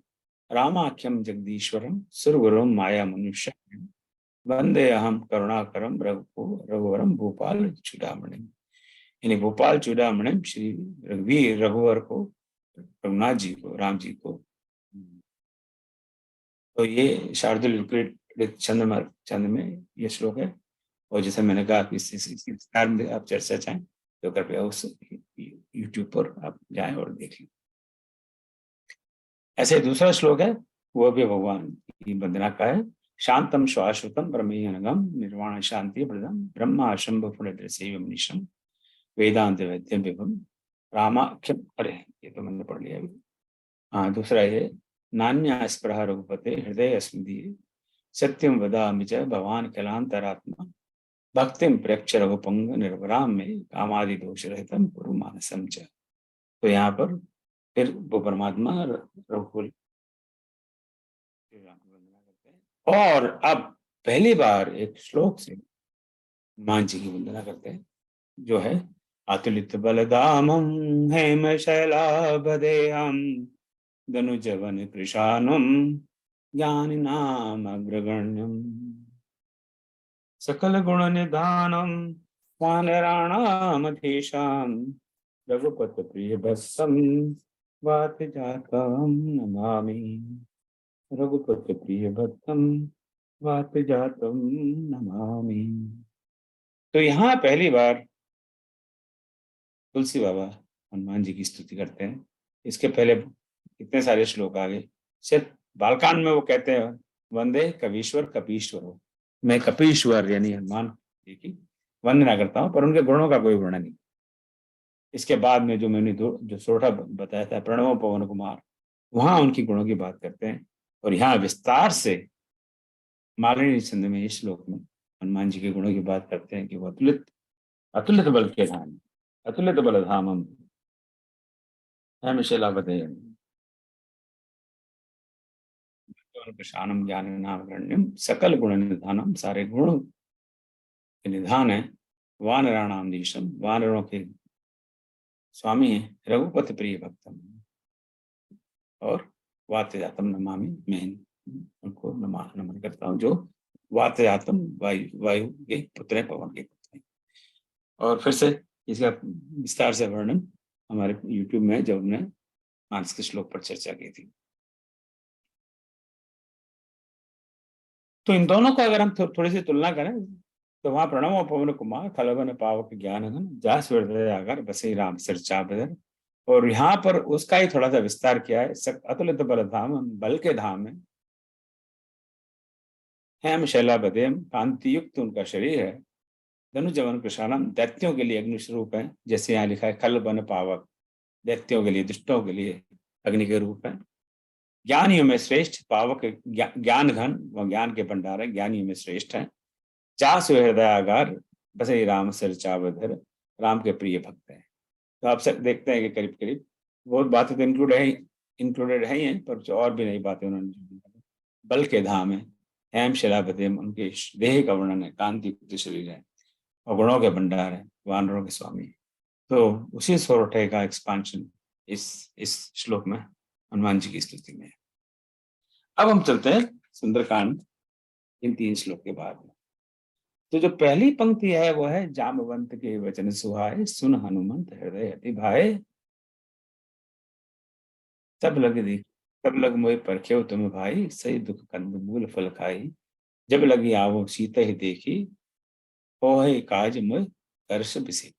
रामाख्यम जगदीश्वरम सुरगुरुम माया मनुष्य वंदे अहम करुणाकरम रघुवरम भूपाल चूड़ामणि। यानी भोपाल चूड़ामणि श्री रघुवीर रघुवर को, रघुनाथ जी को, राम जी को। तो ये शार्दुल छंद में ये श्लोक है। और जैसे मैंने कहा कि इस विस्तार में आप चर्चा चाहें तो कृपया उस यूट्यूब पर आप जाएं और देख लें। ऐसे दूसरा श्लोक है, वो भी भगवान की वंदना का है। शांतम शाश्वतम प्रमेयनगम निर्वाण शांति प्रदम ब्रह्मा शंभु फणिन्द्र सेवी मनीषम वेदांत वेद्यम विभम रामाख्यम। अरे ये तो मैंने पढ़ लिया अभी। हाँ, दूसरा ये नान्या स्पृहा रघुपते हृदय स्मृति सत्यम वदामि च भवान कलांतरात्मा भक्तिम प्रेक्ष रघुपंग निर्वराम में कामादि दोष रहितम कुरु मानसम च। तो यहाँ पर फिर वो परमात्मा रघुकुल करते हैं। और अब पहली बार एक श्लोक से हनुमान जी की वंदना करते हैं, जो है अतुलित बलदामम हेम शैलाभदेहम धनुजवन कृशानम ज्ञानिनाम अग्रगण्यम सकल गुण निधानम वानराणामधीशाम रघुपत प्रिय भस्सम वात जातम नमामि। रघुपत प्रिय भक्तम वात जातम नमामि। तो यहाँ पहली बार तुलसी बाबा हनुमान जी की स्तुति करते हैं। इसके पहले इतने सारे श्लोक आ गए। सिर्फ बालकांड में वो कहते हैं वंदे कवीश्वर कपीश्वर हो, मैं कपीश्वर यानी हनुमान जी की वंदना करता हूँ, पर उनके गुणों का कोई वर्णन नहीं। इसके बाद में जो मैंने जो सोठा बताया था प्रणव पवन कुमार, वहां उनकी गुणों की बात करते हैं। और यहाँ विस्तार से मालिनी छंद में इस श्लोक में हनुमान जी के गुणों की बात करते हैं कि वो अतुलित अतुलित बल के धाम, अतुलित बल धामम शानम ज्ञान नाम सकल गुण निधानम, सारे गुणों के निधान है। वानराणाम दीशम, वानरों के स्वामी है। रघुपति प्रिय भक्तम, और वात्यजातम नमामि, मैं उनको नमन करता हूँ जो वात्यजातम वायु के पुत्र है, पवन के पुत्र हैं। और फिर से इसका विस्तार से वर्णन हमारे YouTube में जब हमने मानस के श्लोक पर चर्चा की थी। तो इन दोनों को अगर हम थोड़ी सी तुलना करें तो वहां प्रणव पवन कुमार खलवन पावक ज्ञान घन जास हृदयागर बसे राम सिरचा बदर। और यहाँ पर उसका ही थोड़ा सा विस्तार किया है। अतुलित बल धाम, बल के धाम है। हेम शैला बदेम, कांति युक्त उनका शरीर है। धनुजवन कृषाणम, दैत्यों के लिए अग्नि स्वरूप है। जैसे यहाँ लिखा है खल वन पावक, दैत्यों के लिए, दुष्टों के लिए अग्नि के रूप है। ज्ञानियों में श्रेष्ठ, पावक ज्ञान घन, वह ज्ञान के भंडार है, ज्ञानियों में श्रेष्ठ है। जासु हृदयागार बसे राम सिरचावधर, राम के प्रिय भक्त है। तो आप सब देखते हैं कि करीब करीब बहुत बातें तो इंक्लूडेड है ही, पर और भी नई बातें उन्होंने। बल के धाम है, हेम शैलापतिम, उनके देह का वर्णन है, कांति शरीर है, और गुणों के भंडार है, वानरों के स्वामी। तो उसी सोरठे का एक्सपांशन इस श्लोक में हनुमान जी की स्तुति में। अब हम चलते हैं सुंदरकांड इन 3 श्लोक के बाद में। तो जो पहली पंक्ति है वो है जामवंत के वचन सुहाए, सुन हनुमंत हृदय अति भाए। तब लग मोहि परख्यो तुम भाई, सही दुख कंद मूल फल खाई। जब लगी आवो सीता ही देखी, होए काज मोहि कर्ष बिसे।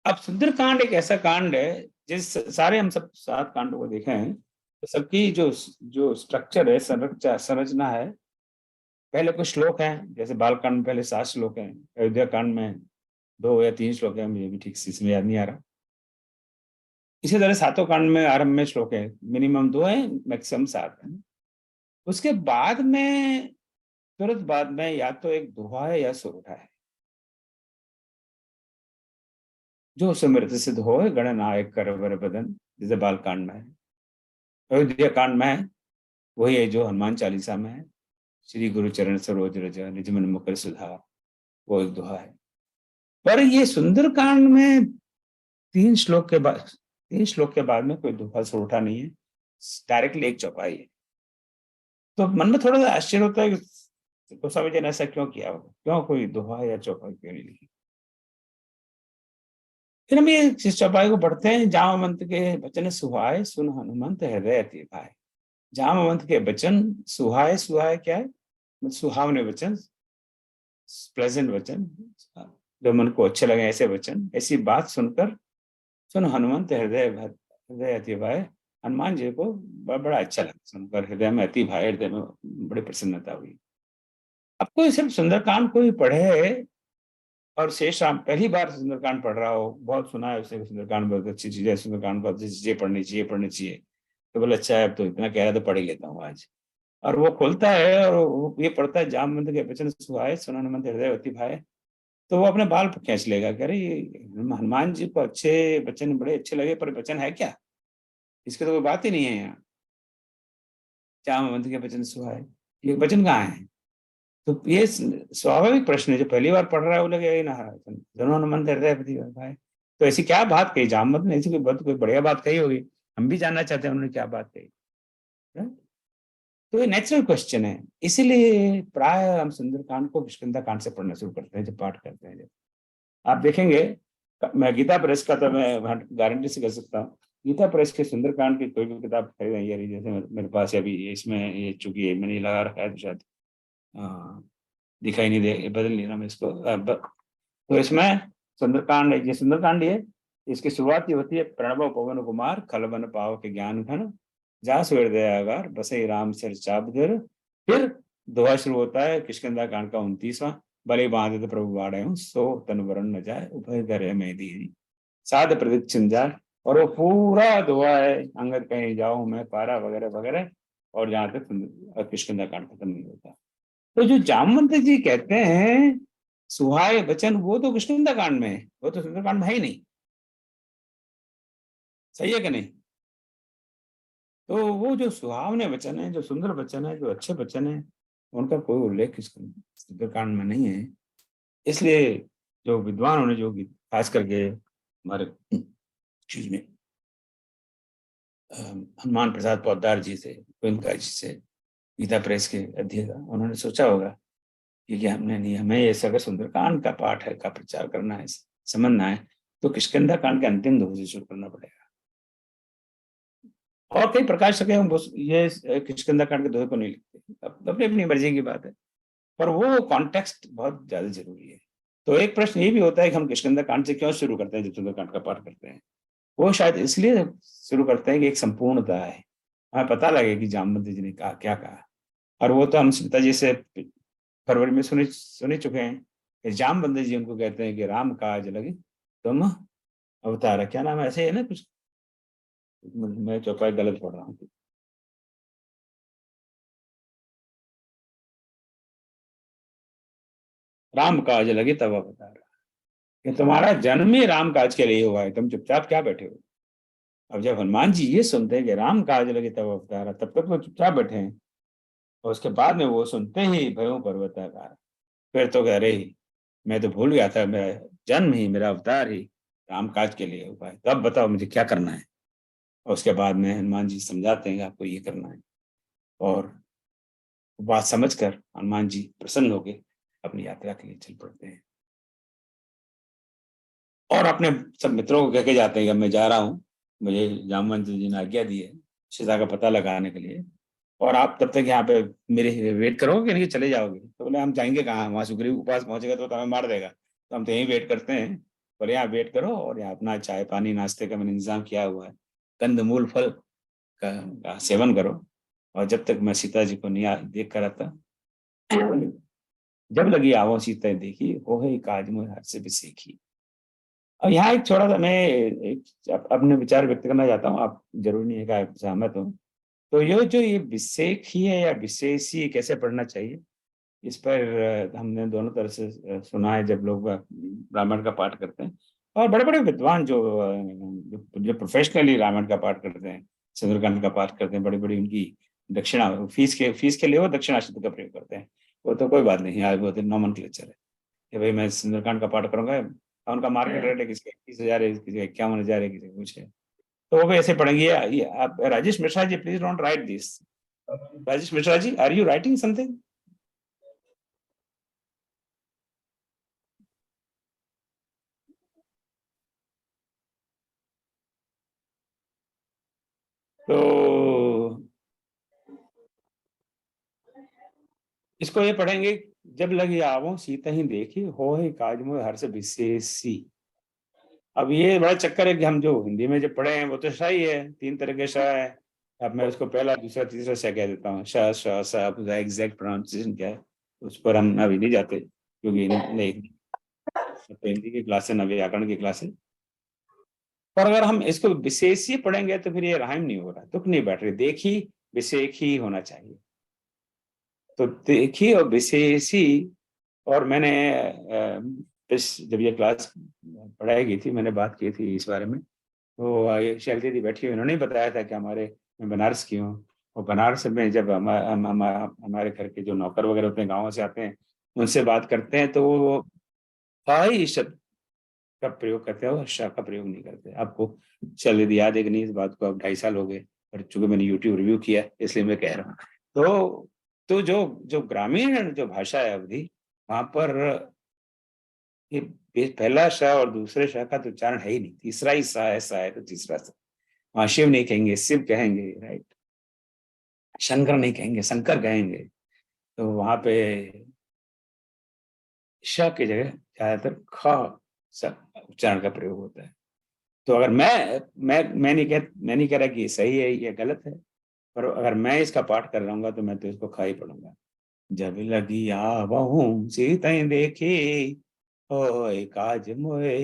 अब सुंदरकांड एक ऐसा कांड है जिस सारे हम सब 7 कांडों को देखे हैं, तो सबकी जो स्ट्रक्चर है, संरचना है। पहले कुछ श्लोक हैं, जैसे बालकांड में पहले 7 श्लोक हैं, अयोध्या कांड में 2 या 3 श्लोक हैं, मुझे भी ठीक से इसमें याद नहीं आ रहा। इसी तरह सातों कांड में आरंभ में श्लोक है, मिनिमम 2 है, मैक्सिमम 7 है। उसके बाद में तुरंत बाद में या तो एक दोहा है या सुरठा है। जो सुमिरत सिद्ध हो गणनायक करवर बदन, जैसे बाल कांड में है, अयोध्या कांड में है, वही है जो हनुमान चालीसा में है, श्री गुरु चरण सरोज रज निज मन मुकुर सुधार, वो एक दोहा है। पर ये सुंदर कांड में 3 श्लोक के बाद में कोई दोहा सुरठा नहीं है, डायरेक्टली एक चौपाई है। तो मन में थोड़ा सा आश्चर्य होता है कि गोस्वामी जी ने ऐसा क्यों किया होगा, क्यों कोई दोहा या चौपाई क्यों नहीं लिखी। फिर हम ये इस चौपाई को पढ़ते हैं, जामवंत के वचन सुहाए सुन हनुमंत हृदय अति भाए। जामवंत के वचन सुहाए, सुहाए क्या है, सुहावने वचन, प्लेजेंट वचन, जो मन को अच्छे लगे ऐसे वचन, ऐसी बात सुनकर सुन हनुमंत हृदय अति भाए, हनुमान जी को बड़ा अच्छा लगा सुनकर, हृदय में अति भाई, हृदय में बड़ी प्रसन्नता हुई। अब कोई सिर्फ सुंदरकांड कोई पढ़े और शेष राम पहली बार सुंदरकांड पढ़ रहा हो, बहुत सुना है उसे सुंदरकांड बहुत अच्छी चीज है, सुंदरकांड बहुत अच्छी चीजें पढ़नी चाहिए, तो बोले अच्छा है, अब तो इतना कह रहा तो पढ़ ही लेता हूँ आज। और वो खोलता है और ये पढ़ता है, जामवंत के वचन सुहाए सुन हनुमंत हृदय अति भाए, तो वो अपने बाल खींच लेगा, कह रहे हनुमान जी को अच्छे वचन बड़े अच्छे लगे, पर वचन है क्या, इसकी तो कोई बात ही नहीं है यहाँ। जामवंत के वचन सुहाए, ये वचन कहाँ है। तो ये स्वाभाविक प्रश्न है, जो पहली बार पढ़ रहा है वो लगे ना दोनों हनुमंत हृदय भाई, तो ऐसी क्या बात कही जामवंत ने, ऐसी कोई बढ़िया बात कही होगी, हम भी जानना चाहते हैं उन्होंने क्या बात कही। तो ये नेचुरल क्वेश्चन है, इसीलिए प्राय हम सुंदरकांड को किष्किंधा कांड से पढ़ना शुरू करते हैं जब पाठ करते हैं। जब आप देखेंगे, मैं गीता प्रेस का तो मैं गारंटी से कह सकता हूँ, गीता प्रेस के सुंदरकांड की कोई भी किताब खरीदें, ये जैसे मेरे पास है अभी, इसमें ये चूंकि मैंने लगा रखा है तो शायद दिखाई नहीं दे, बदल नहीं रहा मैं इसको। तो इसमें सुंदरकांड, ये सुंदरकांड है, इसकी शुरुआत ये होती है, प्रणव पवन कुमार खलवन पाव के ज्ञान घन, जा सूर्य दयागार बसे राम सिर चाबधर। फिर दोहा शुरू होता है किष्किंधा कांड का 29वां, बलि बांधे प्रभु बाड़े हूँ, सो तन वरण न जाए उभय धरे में दी साध प्रदीप छिंजाए। और वो पूरा दोहा है, अंगद कहीं जाऊं मैं पारा वगैरह वगैरह, और जहां तक किष्किंधा कांड खत्म नहीं होता। तो जो जामवंत जी कहते हैं सुहाए वचन, वो तो किष्किंधा कांड में है, वो तो सुंदरकांड में है ही नहीं। सही है कि नहीं। तो वो जो सुहावने वचन है, जो सुंदर वचन है, जो अच्छे वचन है, उनका कोई उल्लेख इस सुंदरकांड में नहीं है। इसलिए जो विद्वानों ने, जो खास करके हमारे चीज में हनुमान प्रसाद पोद्दार जी से, गोविंद जी से, गीता प्रेस के अध्यक्ष, उन्होंने सोचा होगा कि हमने नहीं, हमें ये अगर सुंदरकांड का पाठ है का प्रचार करना है, समझना है, तो किष्किंधा कांड के अंतिम दोहे से शुरू करना पड़ेगा। और कई प्रकाशक हैं ये किष्किंधा कांड के दोहे को नहीं लिखते, अपनी अपनी मर्जी की बात है, पर वो कॉन्टेक्स्ट बहुत ज्यादा जरूरी है। तो एक प्रश्न ये भी होता है कि हम किष्किंधा कांड से क्यों शुरू करते हैं जब सुंदरकांड का पाठ करते हैं। वो शायद इसलिए शुरू करते हैं कि एक संपूर्णता है, हमें पता लगे कि जामवंत जी ने कहा क्या कहा। और वो तो हम सीता जी से फरवरी में सुनी चुके हैं कि जामवंत जी उनको कहते हैं कि राम काज लगे तुम अवतार, क्या नाम है ऐसे है ना कुछ, मैं चौपाई गलत पढ़ रहा हूँ। राम काज लगे तब अवतार, कि तुम्हारा जन्म ही राम काज के लिए हुआ है, तुम चुपचाप क्या बैठे हो। अब जब हनुमान जी ये सुनते हैं कि राम काज लगे तब अवतार, तब तक वो चुपचाप बैठे हैं, और उसके बाद में वो सुनते ही भयो पर्वताकार, फिर तो कह रहे मैं तो भूल गया था, मेरा जन्म ही, मेरा अवतार ही राम काज के लिए हुआ है, तो अब बताओ मुझे क्या करना है। और उसके बाद में हनुमान जी समझाते हैं कि आपको ये करना है, और बात समझकर हनुमान जी प्रसन्न होकर अपनी यात्रा के लिए चल पड़ते हैं, और अपने सब मित्रों को कह के जाते हैं कि मैं जा रहा हूँ, मुझे जामवंत जी ने आज्ञा दी है सीता का पता लगाने के लिए, और आप तब तक यहाँ पे मेरे वेट करोगे कि नहीं चले जाओगे। तो बोले हम जाएंगे कहाँ, वहां सुग्रीव के पास पहुंचेगा तो हमें मार देगा, तो हम तो यहीं वेट करते हैं, पर यहाँ वेट करो, और यहाँ अपना चाय पानी नाश्ते का मैंने इंतजाम किया हुआ है, कंद मूल फल का सेवन करो, और जब तक मैं सीता जी को नहीं देख कर आता, जब लगी आवो सीता देखी हो काज मुझ हाथ से भी सीखी। और यहाँ एक थोड़ा सा मैं एक अपने विचार व्यक्त करना चाहता हूँ, आप जरूर नहीं है कि आप सहमत हो। तो ये विशेषी है या विशेषी कैसे पढ़ना चाहिए, इस पर हमने दोनों तरह से सुना है जब लोग रामायण का पाठ करते हैं। और बड़े बड़े विद्वान जो प्रोफेशनली रामायण का पाठ करते हैं, सुंदरकांड का पाठ करते हैं, बड़ी बड़ी उनकी दक्षिणा फीस के लिए वो दक्षिणा शब्द का प्रयोग करते हैं। वो तो कोई बात नहीं, आज वो तो नॉमेनक्लेचर है कि भाई मैं सुंदरकांड का पाठ करूंगा, उनका मार्केट रेट है, किसी का 21,000 है, किसी का 51,000 है, किसी का कुछ है, तो वो भी ऐसे पढ़ेंगे। आप Rajesh Mishra ji, please don't write this. Rajesh Mishra ji, are you writing something? तो इसको ये पढ़ेंगे, जब लगी आवो सीता ही देखी, हो ही काज मोह हर्ष विशेषी। अब ये बड़ा चक्कर है कि हम जो हिंदी में जो पढ़े हैं वो तो शाही है, 3 तरह के शाह है। अब मैं उसको पहला दूसरा तीसरा शाह कह देता हूँ, शाह शाह शाह, उसका एग्जैक्ट प्रोनाउंसिएशन क्या है उस पर हम अभी नहीं जाते, क्योंकि नहीं तो हिंदी की क्लास है, न व्याकरण की क्लास है। पर अगर हम इसको विशेषी पढ़ेंगे तो फिर ये राइम नहीं हो रहा, तुक नहीं बैठ रही, देखी विशेषी होना चाहिए। तो देखी और विशेषी। और मैंने जब ये क्लास पढ़ाई गई थी, मैंने बात की थी इस बारे में, तो शैलजा जी बैठी हुई, उन्होंने बताया था कि मैं बनारस की हूँ, और बनारस में जब हमारे घर के जो नौकर वगैरह होते हैं, गाँव से आते हैं, उनसे बात करते हैं, तो वो स्थाई शब्द का प्रयोग करते हैं, और शाह का प्रयोग नहीं करते। आपको शायद याद है कि नहीं इस बात को, अब 2.5 साल हो गए, पर चूंकि मैंने यूट्यूब रिव्यू किया इसलिए मैं कह रहा हूँ। तो जो जो ग्रामीण जो भाषा है अवधि, वहां पर ये पहला शाह और दूसरे शाह का तो उच्चारण है ही नहीं, तीसरा ही सा है तो तीसरा सा। वहां शिव नहीं कहेंगे, शिव कहेंगे, राइट। शंकर नहीं कहेंगे, शंकर कहेंगे। तो वहां पे श की जगह ज्यादातर ख उच्चारण का प्रयोग होता है। तो अगर मैं नहीं कह रहा कि ये सही है या गलत है, पर अगर मैं इसका पाठ कर रहा हूँ तो मैं तो इसको खा ही पढ़ूंगा। जब लगी आवहूं सीता देखी, होय काज मोहे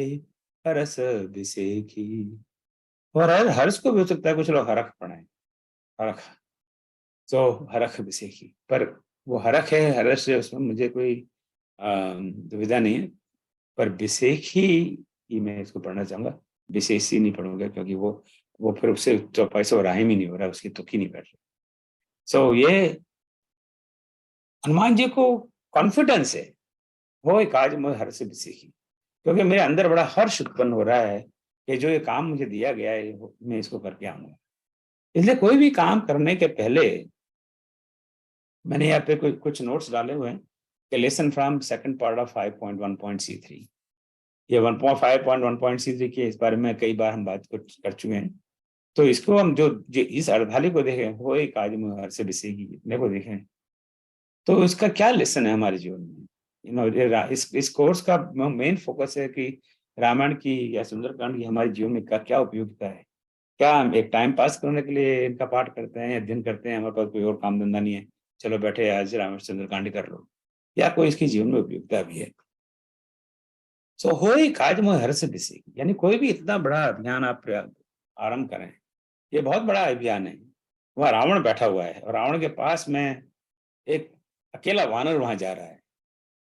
हरस बिसेखी। और हर्ष को भी हो सकता है कुछ लोग हरख पढ़ाएं, हरख, तो हरख बिसेखी, पर वो हरख है हर्ष है, उसमें मुझे कोई दुविधा नहीं है। पर बिसेखी ही मैं इसको पढ़ना चाहूंगा, विशेषी नहीं पढ़ूंगा, क्योंकि वो फिर उससे चौपाई से राहिम ही नहीं हो रहा, उसकी तुक ही नहीं बैठ रही। सो ये हनुमान जी को कॉन्फिडेंस है, वो एक आज मैं हर्ष से सीखी, क्योंकि मेरे अंदर बड़ा हर्ष उत्पन्न हो रहा है कि जो ये काम मुझे दिया गया है मैं इसको करके आऊंगा। इसलिए कोई भी काम करने के पहले मैंने यहाँ पे कुछ नोट्स डाले हुए हैं कि lesson from second part of 5.1.C3। ये 1.5.1.C3 के इस बारे में कई बार हम बात कर चुके हैं। तो इसको हम जो इस अर्धाली को देखें, वो एक आज में हर से बिसेगी इतने को देखें, तो इसका क्या लेसन है हमारे जीवन में। इस कोर्स का मेन फोकस है कि रामायण की या सुंदरकांड की हमारे जीवन में क्या उपयोगिता है। क्या हम एक टाइम पास करने के लिए इनका पाठ करते हैं, अध्ययन करते हैं, हमारे पास कोई और काम धंधा नहीं है, चलो बैठे आज रामायण सुंदरकांड कर लो, या कोई इसकी जीवन में उपयोगिता भी है। सो हो ही काज मोह हर्ष बिसेगी, यानी कोई भी इतना बड़ा अभियान आप आरंभ करें, ये बहुत बड़ा अभियान है। वहां रावण बैठा हुआ है और रावण के पास में एक अकेला वानर वहां जा रहा है।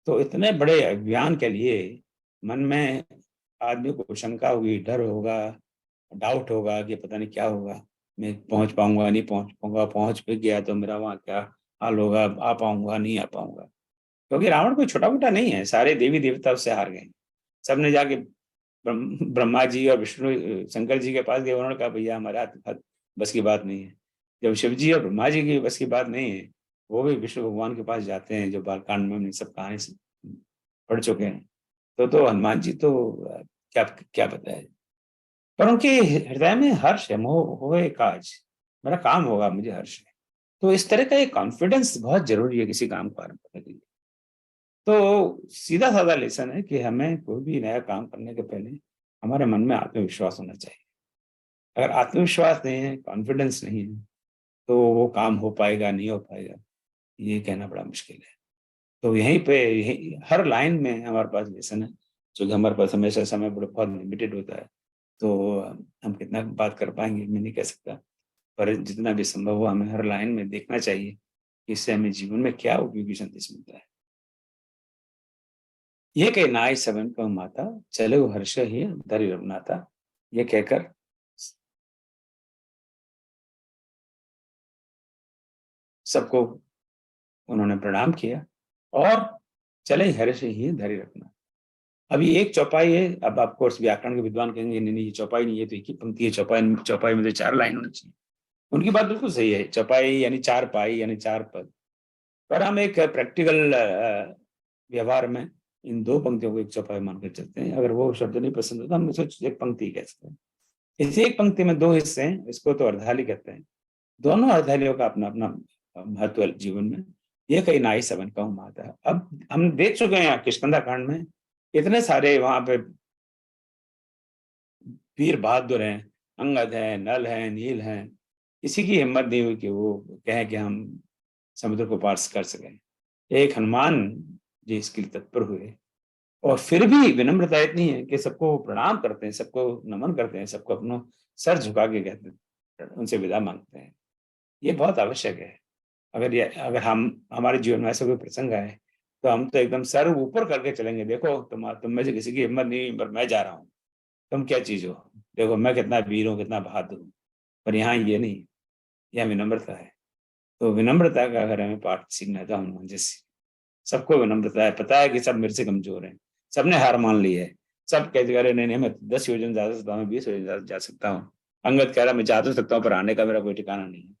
तो इतने बड़े अभियान के लिए मन में आदमी को शंका होगी, डर होगा, डाउट होगा कि पता नहीं क्या होगा, मैं पहुंच पाऊंगा नहीं पहुंच पाऊंगा, पहुंच भी गया तो मेरा वहां क्या हाल होगा, आ पाऊंगा नहीं आ पाऊंगा। क्योंकि रावण कोई छोटा मोटा नहीं है, सारे देवी देवता उससे हार गए। सबने जाके ब्रह्मा जी और विष्णु शंकर जी के पास गए, उन्होंने कहा भैया हमारे हाथ बस की बात नहीं है। जब शिव जी और ब्रह्मा जी की बस की बात नहीं है, वो भी विष्णु भगवान के पास जाते हैं, जो बालकांड में हमने सब कहानी से पढ़ चुके हैं। तो हनुमान जी तो क्या क्या बताए, पर उनके हृदय में हर्ष है, मोह होए काज, मेरा काम होगा, मुझे हर्ष है। तो इस तरह का एक कॉन्फिडेंस बहुत जरूरी है किसी काम को आरंभ करने के लिए। तो सीधा साधा लेसन है कि हमें कोई भी नया काम करने के पहले हमारे मन में आत्मविश्वास होना चाहिए। अगर आत्मविश्वास नहीं है, कॉन्फिडेंस नहीं है, तो वो काम हो पाएगा नहीं हो पाएगा, ये कहना बड़ा मुश्किल है। तो यहीं पे हर लाइन में हमारे पास लेसन है क्योंकि हमारे पास हमेशा समय बहुत लिमिटेड होता है, तो हम कितना बात कर पाएंगे मैं नहीं कह सकता, पर जितना भी संभव हो हमें हर लाइन में देखना चाहिए कि इससे हमें जीवन में क्या उपयोगी संदेश मिलता है। ये कह नाय सबन को माता, चले वो हर्ष ही धरि रघुनाथा। ये कहकर सबको उन्होंने प्रणाम किया और चले हर्ष ही धरि रखना। अभी एक चौपाई है, अब आप कोर्स व्याकरण के विद्वान कहेंगे नहीं नहीं ये चौपाई नहीं है, तो एक ही पंक्ति है, चौपाई चौपाई में तो 4 लाइन होनी चाहिए। उनकी बात बिल्कुल सही है, चौपाई यानी 4 पाई यानी 4 पद, पर हम एक प्रैक्टिकल व्यवहार में इन 2 पंक्तियों को एक चौपाई मानकर चलते हैं। अगर वो शब्द नहीं पसंद होता हम इसे एक पंक्ति कह सकते हैं। इस एक पंक्ति में 2 हिस्से हैं, इसको तो अर्धाली कहते हैं। दोनों अर्धालियों का अपना अपना महत्व जीवन में। ये कहीं नाई सबन का माता है। अब हम देख चुके हैं किष्किंधा कांड में इतने सारे वहां पे वीर बहादुर हैं, अंगद हैं, नल हैं, नील हैं, किसी की हिम्मत नहीं हुई कि वो कहें कि हम समुद्र को पार कर सकें। एक हनुमान जी इसके लिए तत्पर हुए और फिर भी विनम्रता इतनी है कि सबको प्रणाम करते हैं, सबको नमन करते हैं, सबको अपना सर झुका के कहते हैं, उनसे विदा मांगते हैं। ये बहुत आवश्यक है। अगर हम हमारे जीवन में ऐसा कोई प्रसंग आए तो हम तो एकदम सर ऊपर करके चलेंगे, देखो तुम में से किसी की हिम्मत नहीं पर मैं जा रहा हूँ, तुम क्या चीज हो, देखो मैं कितना वीर हूँ, कितना बहादुर हूँ। पर यहाँ ये नहीं, यह विनम्रता है। तो विनम्रता का अगर हमें पाठ सीखना है तो हनुमान जी से सबको विनम्रता है, पता है कि सब मेरे से कमजोर हैं, सबने हार मान ली है, सब कहते अरे नहीं नहीं मैं 10 योजन जा सकता हूँ, 20 योजन जा सकता हूँ। अंगद कह रहा मैं जा तो सकता हूँ पर आने का मेरा कोई ठिकाना नहीं है।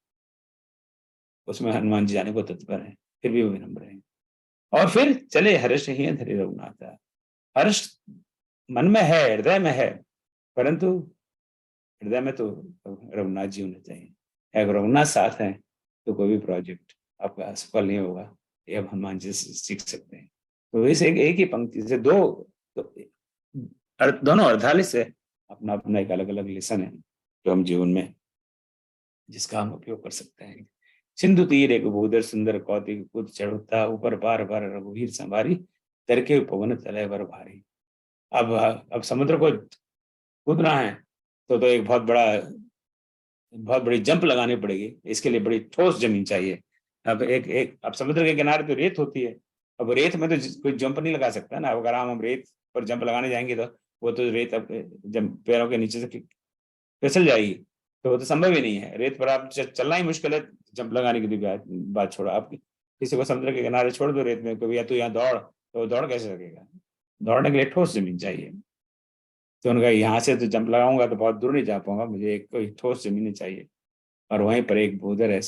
उसमें हनुमान जी जाने को तत्पर है, फिर भी वो विनम्र है। और फिर चले हर्ष ही धरि रघुनाथा। हर्ष मन में है, हृदय में है, परंतु हृदय में तो रघुनाथ जी होने चाहिए। अगर रघुनाथ साथ हैं तो कोई भी प्रोजेक्ट आपका सफल नहीं होगा, ये अब हनुमान जी से सीख सकते हैं। तो इस एक ही पंक्ति से तो दोनों अर्धाली से अपना अपना एक अलग अलग लेसन है जो हम जीवन में जिसका हम उपयोग कर सकते हैं। सिंधु तीर एक भूधर सुंदर कौतिक कूद चढ़ता, ऊपर बार बार रघुवीर संवारी, तरके पवन तले बर भारी। अब समुद्र को कूदना है तो एक बहुत बड़ी जंप लगानी पड़ेगी, इसके लिए बड़ी ठोस जमीन चाहिए। अब समुद्र के किनारे तो रेत होती है, अब रेत में तो कोई जंप नहीं लगा सकता ना। अगर हम रेत पर जंप लगाने जाएंगे तो वो तो रेत अब जब पैरों के नीचे से फिसल जाएगी, तो वो तो संभव ही नहीं है। रेत पर आप चलना ही मुश्किल है, जंप लगाने की बात छोड़ो। आप किसी को समुद्र के किनारे छोड़ दो रेत में, कभी या तो यहाँ दौड़, तो दौड़ कैसे सकेगा? दौड़ने के लिए ठोस जमीन चाहिए। तो उनका यहाँ से तो जंप लगाऊंगा तो बहुत दूर नहीं जा पाऊंगा, मुझे एक कोई ठोस जमीन चाहिए। और वहीं पर एक भूधर है,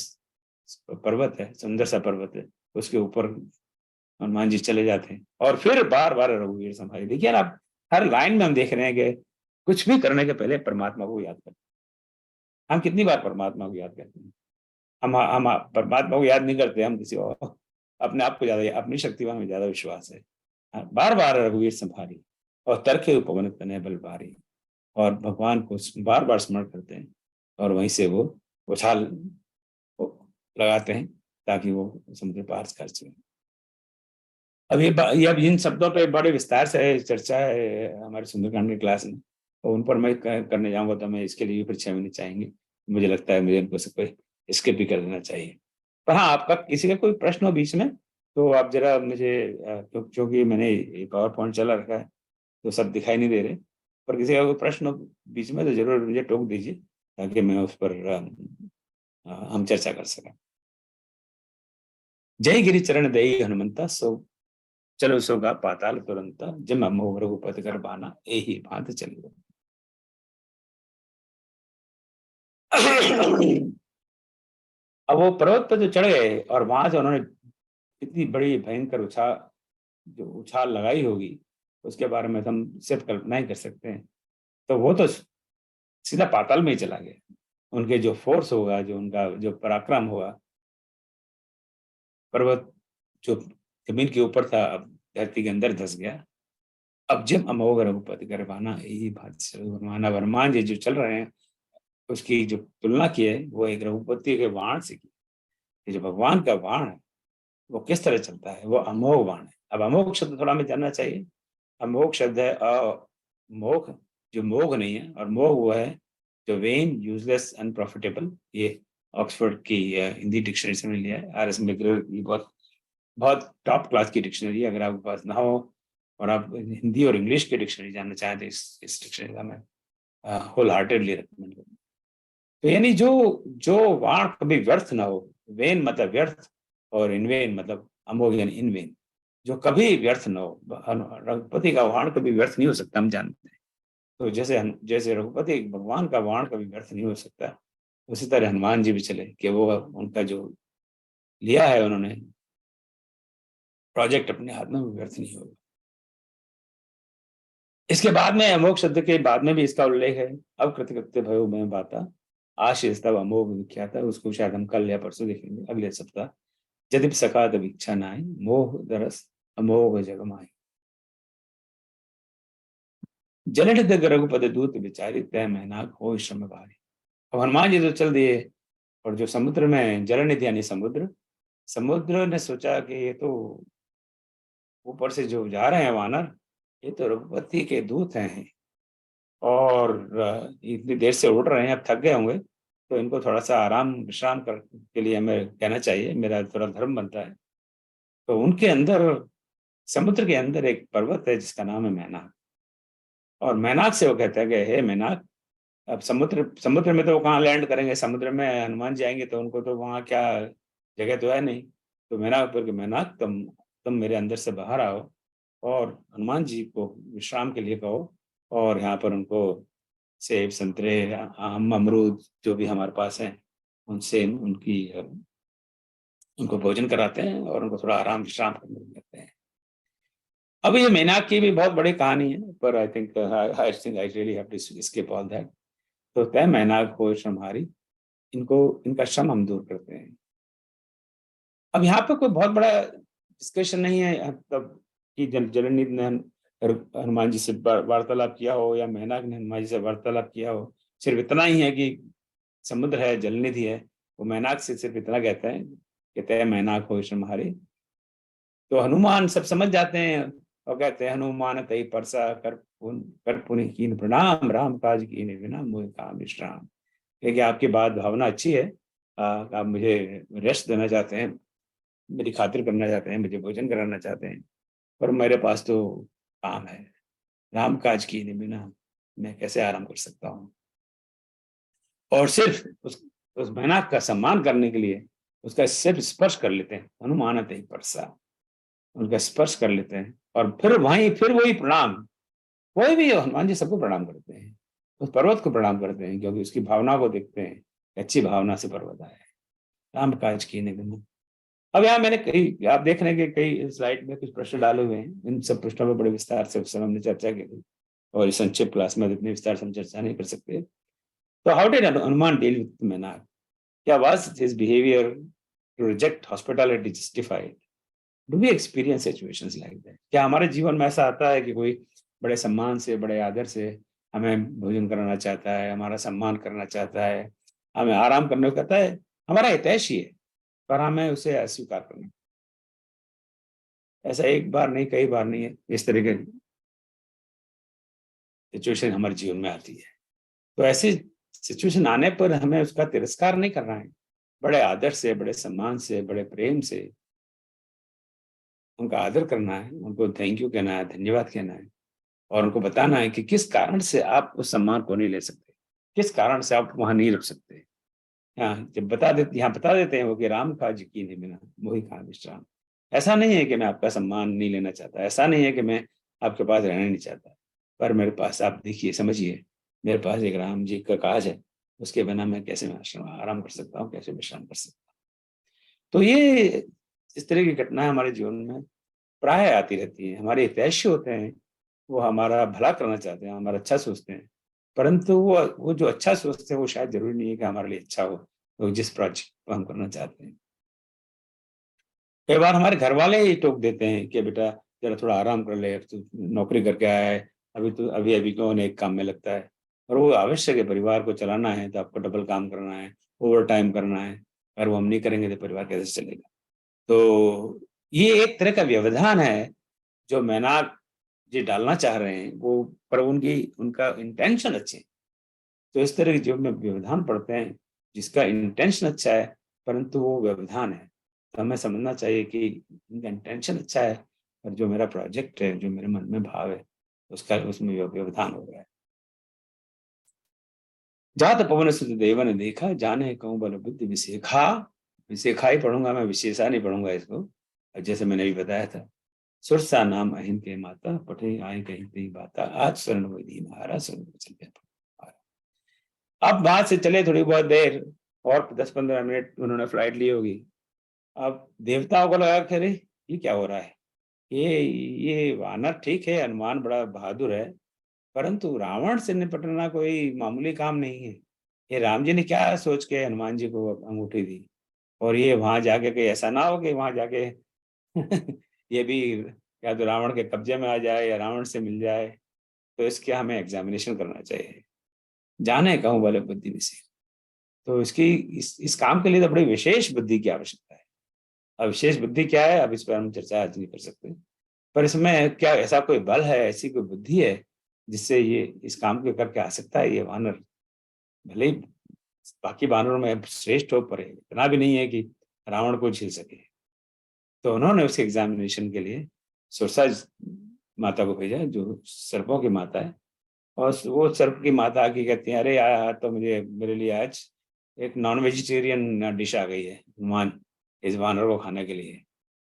पर्वत है, सुंदर सा पर्वत है, उसके ऊपर हनुमान जी चले जाते हैं और फिर बार बार रघुवीर संभाली। देखिए ना, आप हर लाइन में हम देख रहे हैं कि कुछ भी करने के पहले परमात्मा को याद करते हैं। हम कितनी बार परमात्मा को याद करते हैं? हम परमात्मा को याद नहीं करते, हम किसी और अपने आप को ज्यादा, अपनी शक्ति में हमें ज्यादा विश्वास है। बार बार रघुवीर संभाली और तरके पवन तनय बल भारी, और भगवान को बार बार स्मरण करते हैं और वहीं से वो उछाल लगाते हैं ताकि वो समुद्र पार कर सके। अब इन शब्दों पे बड़े विस्तार से चर्चा है हमारे सुंदरकांड की क्लास में, तो उन पर मैं करने जाऊंगा तो मैं इसके लिए फिर 6 महीने चाहिए। मुझे लगता है मुझे उनको सब स्किप भी कर देना चाहिए। पर हाँ, आपका किसी का कोई प्रश्न हो बीच में तो आप जरा मुझे, क्योंकि मैंने पावर पॉइंट चला रखा है तो सब दिखाई नहीं दे रहे, पर किसी का कोई प्रश्न हो बीच में तो जरूर मुझे टोक दीजिए ताकि मैं उस पर हम चर्चा कर सकें। जय गिरि चरण दई हनुमंता, सो चलो सोगा पाताल तुरंता, जब अमोह रघुपति कर बाना, यही भांत चलिए। अब वो पर्वत पर जो चढ़ गए और वहां से उन्होंने इतनी बड़ी भयंकर उछाल लगाई होगी, उसके बारे में तो हम सिर्फ कल्पना ही कर सकते हैं। तो वो तो सीधा पाताल में ही चला गया। उनके जो फोर्स होगा, जो उनका जो पराक्रम होगा, पर्वत जो जमीन के ऊपर था अब धरती के अंदर धस गया। अब जब अमोघ रघुपति करवाना, यही बात हनुमान जी जो चल रहे हैं उसकी जो तुलना की है वो एक रघुपति के बाण से की। जो भगवान का बाण है वो किस तरह चलता है, वो अमोघ बाण है। अब अमोघ शब्द थोड़ा हमें जानना चाहिए। अमोघ शब्द है अमोघ, जो मोघ नहीं है, और मोघ वो है जो वेन, यूजलेस, अनप्रॉफिटेबल। ये ऑक्सफोर्ड की हिंदी डिक्शनरी से मैंने लिया है। RS मेग्रे की बहुत बहुत टॉप क्लास की डिक्शनरी है। अगर आपके पास ना हो और आप हिंदी और इंग्लिश की डिक्शनरी जानना चाहें तो इस डिक्शनरी का मैं होल हार्टेडली रिकमेंड करूँ। तो यानी जो जो वाण कभी व्यर्थ ना हो, वेन मतलब व्यर्थ, और इनवेन मतलब अमोघ यानी इनवेन, जो कभी व्यर्थ न हो। रघुपति का वाण कभी व्यर्थ नहीं हो सकता, हम जानते हैं। तो जैसे जैसे रघुपति भगवान का वाण कभी व्यर्थ नहीं हो सकता, उसी तरह हनुमान जी भी चले कि वो उनका जो लिया है उन्होंने प्रोजेक्ट अपने हाथ में, वो व्यर्थ नहीं होगा। इसके बाद में अमोघ शब्द के बाद में भी इसका उल्लेख है। अब कृतकृत्य भयो में बाता, आशीष तब अमोघ विख्यात है। उसको शायद हम कल या परसों देखेंगे, अगले सप्ताह। यदि सका तब इच्छा नाई, मोह दरस अमोघ जग माई। जलनिध रघुपद दूत विचारी, तय मैनाक हो श्रम भारी। अब हनुमान जी तो चल दिए, और जो समुद्र में जलनिधि यानी समुद्र, समुद्र ने सोचा कि ये तो ऊपर से जो जा रहे हैं वानर, ये तो रघुपति के दूत हैं, और इतनी देर से उड़ रहे हैं, अब थक गए होंगे, तो इनको थोड़ा सा आराम विश्राम कर के लिए हमें कहना चाहिए, मेरा थोड़ा धर्म बनता है। तो उनके अंदर, समुद्र के अंदर एक पर्वत है जिसका नाम है मैनाक, और मैनाक से वो कहता है कि हे मैनाक, अब समुद्र समुद्र में तो वो कहाँ लैंड करेंगे, समुद्र में हनुमान जी आएंगे तो उनको तो वहाँ क्या जगह तो है नहीं। तो मैनाक बोल के, मैनाक तुम मेरे अंदर से बाहर आओ, और हनुमान जी को विश्राम के लिए कहो, और यहाँ पर उनको सेब, संतरे, आम, अमरूद जो भी हमारे पास है, उनसे उनको भोजन कराते हैं, और उनको थोड़ा आराम विश्राम करने देते हैं। अब ये मेनाक की भी बहुत बड़ी कहानी है, पर I think I really have to skip all that. तो तय मैनाक हो श्रमहारी, इनको इनका श्रम हम दूर करते हैं। अब यहाँ पे कोई बहुत बड़ा डिस्कशन नहीं है तब कि जलनिधि ने हनुमान जी से वार्तालाप किया हो, या मैनाक ने हनुमान जी से वार्तालाप किया हो। सिर्फ इतना ही है कि समुद्र है, जलनिधि है, वो मैनाक से सिर्फ इतना कहते हैं कि तय मैनाक हो श्रमहारी। तो हनुमान सब समझ जाते हैं, और कहते हैं हनुमान तई परसा कर पुनि कीन प्रणाम, राम काज कीन बिना मोहि काम विश्राम। क्योंकि आपकी बात भावना अच्छी है, आप मुझे रेस्ट देना चाहते हैं, मेरी खातिर करना चाहते हैं, मुझे भोजन कराना चाहते हैं, पर मेरे पास तो काम है, राम काज कीन बिना मैं कैसे आराम कर सकता हूँ। और सिर्फ उस मैनाक का सम्मान करने के लिए उसका सिर्फ स्पर्श कर लेते हैं, हनुमान तई परसा, उनका स्पर्श कर लेते हैं, और फिर वही प्रणाम। कोई भी हो, हनुमान जी सबको प्रणाम करते हैं, उस पर्वत को प्रणाम करते हैं, क्योंकि उसकी भावना को देखते हैं, अच्छी भावना से पर्वत आया है, राम काज कीने बिनु। अब यहाँ मैंने कई, आप देख रहे हैं कि कई स्लाइड में कुछ प्रश्न डाले हुए हैं, इन सब प्रश्नों में बड़े विस्तार से उस समय हमने चर्चा की थी, और इस संक्षिप्त क्लास में इतने विस्तार से हम चर्चा नहीं कर सकते। तो how did Hanuman deal with Mainak? क्या was his behaviour to reject hospitality justified? Do we experience situations like that? क्या हमारे जीवन में ऐसा आता है कि कोई बड़े सम्मान से, बड़े आदर से हमें भोजन कराना चाहता है, हमारा सम्मान करना चाहता है, हमें आराम करने को कहता है, हमारा हितैषी है, पर हमें उसे अस्वीकार करना? ऐसा एक बार नहीं, कई बार नहीं है, इस तरह की सिचुएशन हमारे जीवन में आती है। तो ऐसी सिचुएशन आने पर हमें उसका तिरस्कार नहीं करना है, बड़े आदर से, बड़े सम्मान से, बड़े प्रेम से उनका आदर करना है, उनको थैंक यू कहना है, धन्यवाद कहना है, और उनको बताना है कि किस कारण से आप उस सम्मान को नहीं ले सकते, किस कारण से आप वहां नहीं रुक सकते। जब यहाँ बता देते हैं वो कि राम काज कीन्हे बिना मोहि कहां विश्राम। ऐसा नहीं है कि मैं आपका सम्मान नहीं लेना चाहता, ऐसा नहीं है कि मैं आपके पास रहना नहीं चाहता, पर मेरे पास, आप देखिए, समझिए, मेरे पास एक राम जी का काज है, उसके बिना मैं कैसे आराम कर सकता हूँ, कैसे विश्राम कर सकता हूँ। तो ये इस तरह की घटनाएं हमारे जीवन में प्राय आती रहती है। हमारे हितैषी होते हैं, वो हमारा भला करना चाहते हैं, हमारा अच्छा सोचते हैं, परंतु वो जो अच्छा सोचते हैं वो शायद जरूरी नहीं है कि हमारे लिए अच्छा हो, तो जिस प्रोजेक्ट को हम करना चाहते हैं। कई बार हमारे घर वाले ही टोक देते हैं कि बेटा जरा थोड़ा आराम कर ले, तू नौकरी करके आया है, अभी अभी कौन एक काम में लगता है, और वो आवश्यक है, परिवार को चलाना है तो आपको डबल काम करना है, ओवर टाइम करना है, अगर वो हम नहीं करेंगे तो परिवार कैसे चलेगा। तो ये एक तरह का व्यवधान है जो मैनाक जो डालना चाह रहे हैं वो, पर उनका इंटेंशन अच्छे हैं। तो इस तरह के जो में व्यवधान पड़ते हैं, जिसका इंटेंशन अच्छा है परंतु वो व्यवधान है, तो हमें समझना चाहिए कि इनका इंटेंशन अच्छा है, पर जो मेरा प्रोजेक्ट है, जो मेरे मन में भाव है, उसमें व्यवधान हो रहा है। जात पवन सुत देव ने देखा, जाने कहूँ बल बुद्धि विशेखा। विशेखा ही पढ़ूंगा मैं, विशेषा नहीं पढ़ूंगा इसको। जैसे मैंने भी बताया था, सुरसा नाम अहिन के माता, पठे आए कहीं तेई बाता, आज स्वर्ण वैदी महारा स्वर्ण वचन पे महारा। अब वहां से चले थोड़ी बहुत देर, और 10-15 मिनट उन्होंने फ्लाइट ली होगी। अब देवताओं को लगा कि अरे ये क्या हो रहा है, ये वानर ठीक है, हनुमान बड़ा बहादुर है, परंतु रावण से निपटना कोई मामूली काम नहीं है। ये राम जी ने क्या सोच के हनुमान जी को अंगूठी दी, और ये वहां जाके कहीं ऐसा ना हो कि वहां जाके ये भी या तो रावण के कब्जे में आ जाए या रावण से मिल जाए। तो इसके हमें एग्जामिनेशन करना चाहिए, जाने कहूँ भले बुद्धि विशेष। तो इस काम के लिए तो बड़ी विशेष बुद्धि की आवश्यकता है। अब विशेष बुद्धि क्या है, अब इस पर हम चर्चा आज नहीं कर सकते, पर इसमें क्या ऐसा कोई बल है, ऐसी कोई बुद्धि है जिससे ये इस काम को करके आ सकता है। ये वानर भले ही बाकी वानरों में श्रेष्ठ हो, पर इतना भी नहीं है कि रावण को झेल सके। तो उन्होंने उस एग्जामिनेशन के लिए सुरसा माता को भेजा, जो सर्पों की माता है। और वो सर्प की माता आके कहती है, अरे यार तो मेरे लिए आज एक नॉन वेजिटेरियन डिश आ गई है, हनुमान इस वानर को खाने के लिए।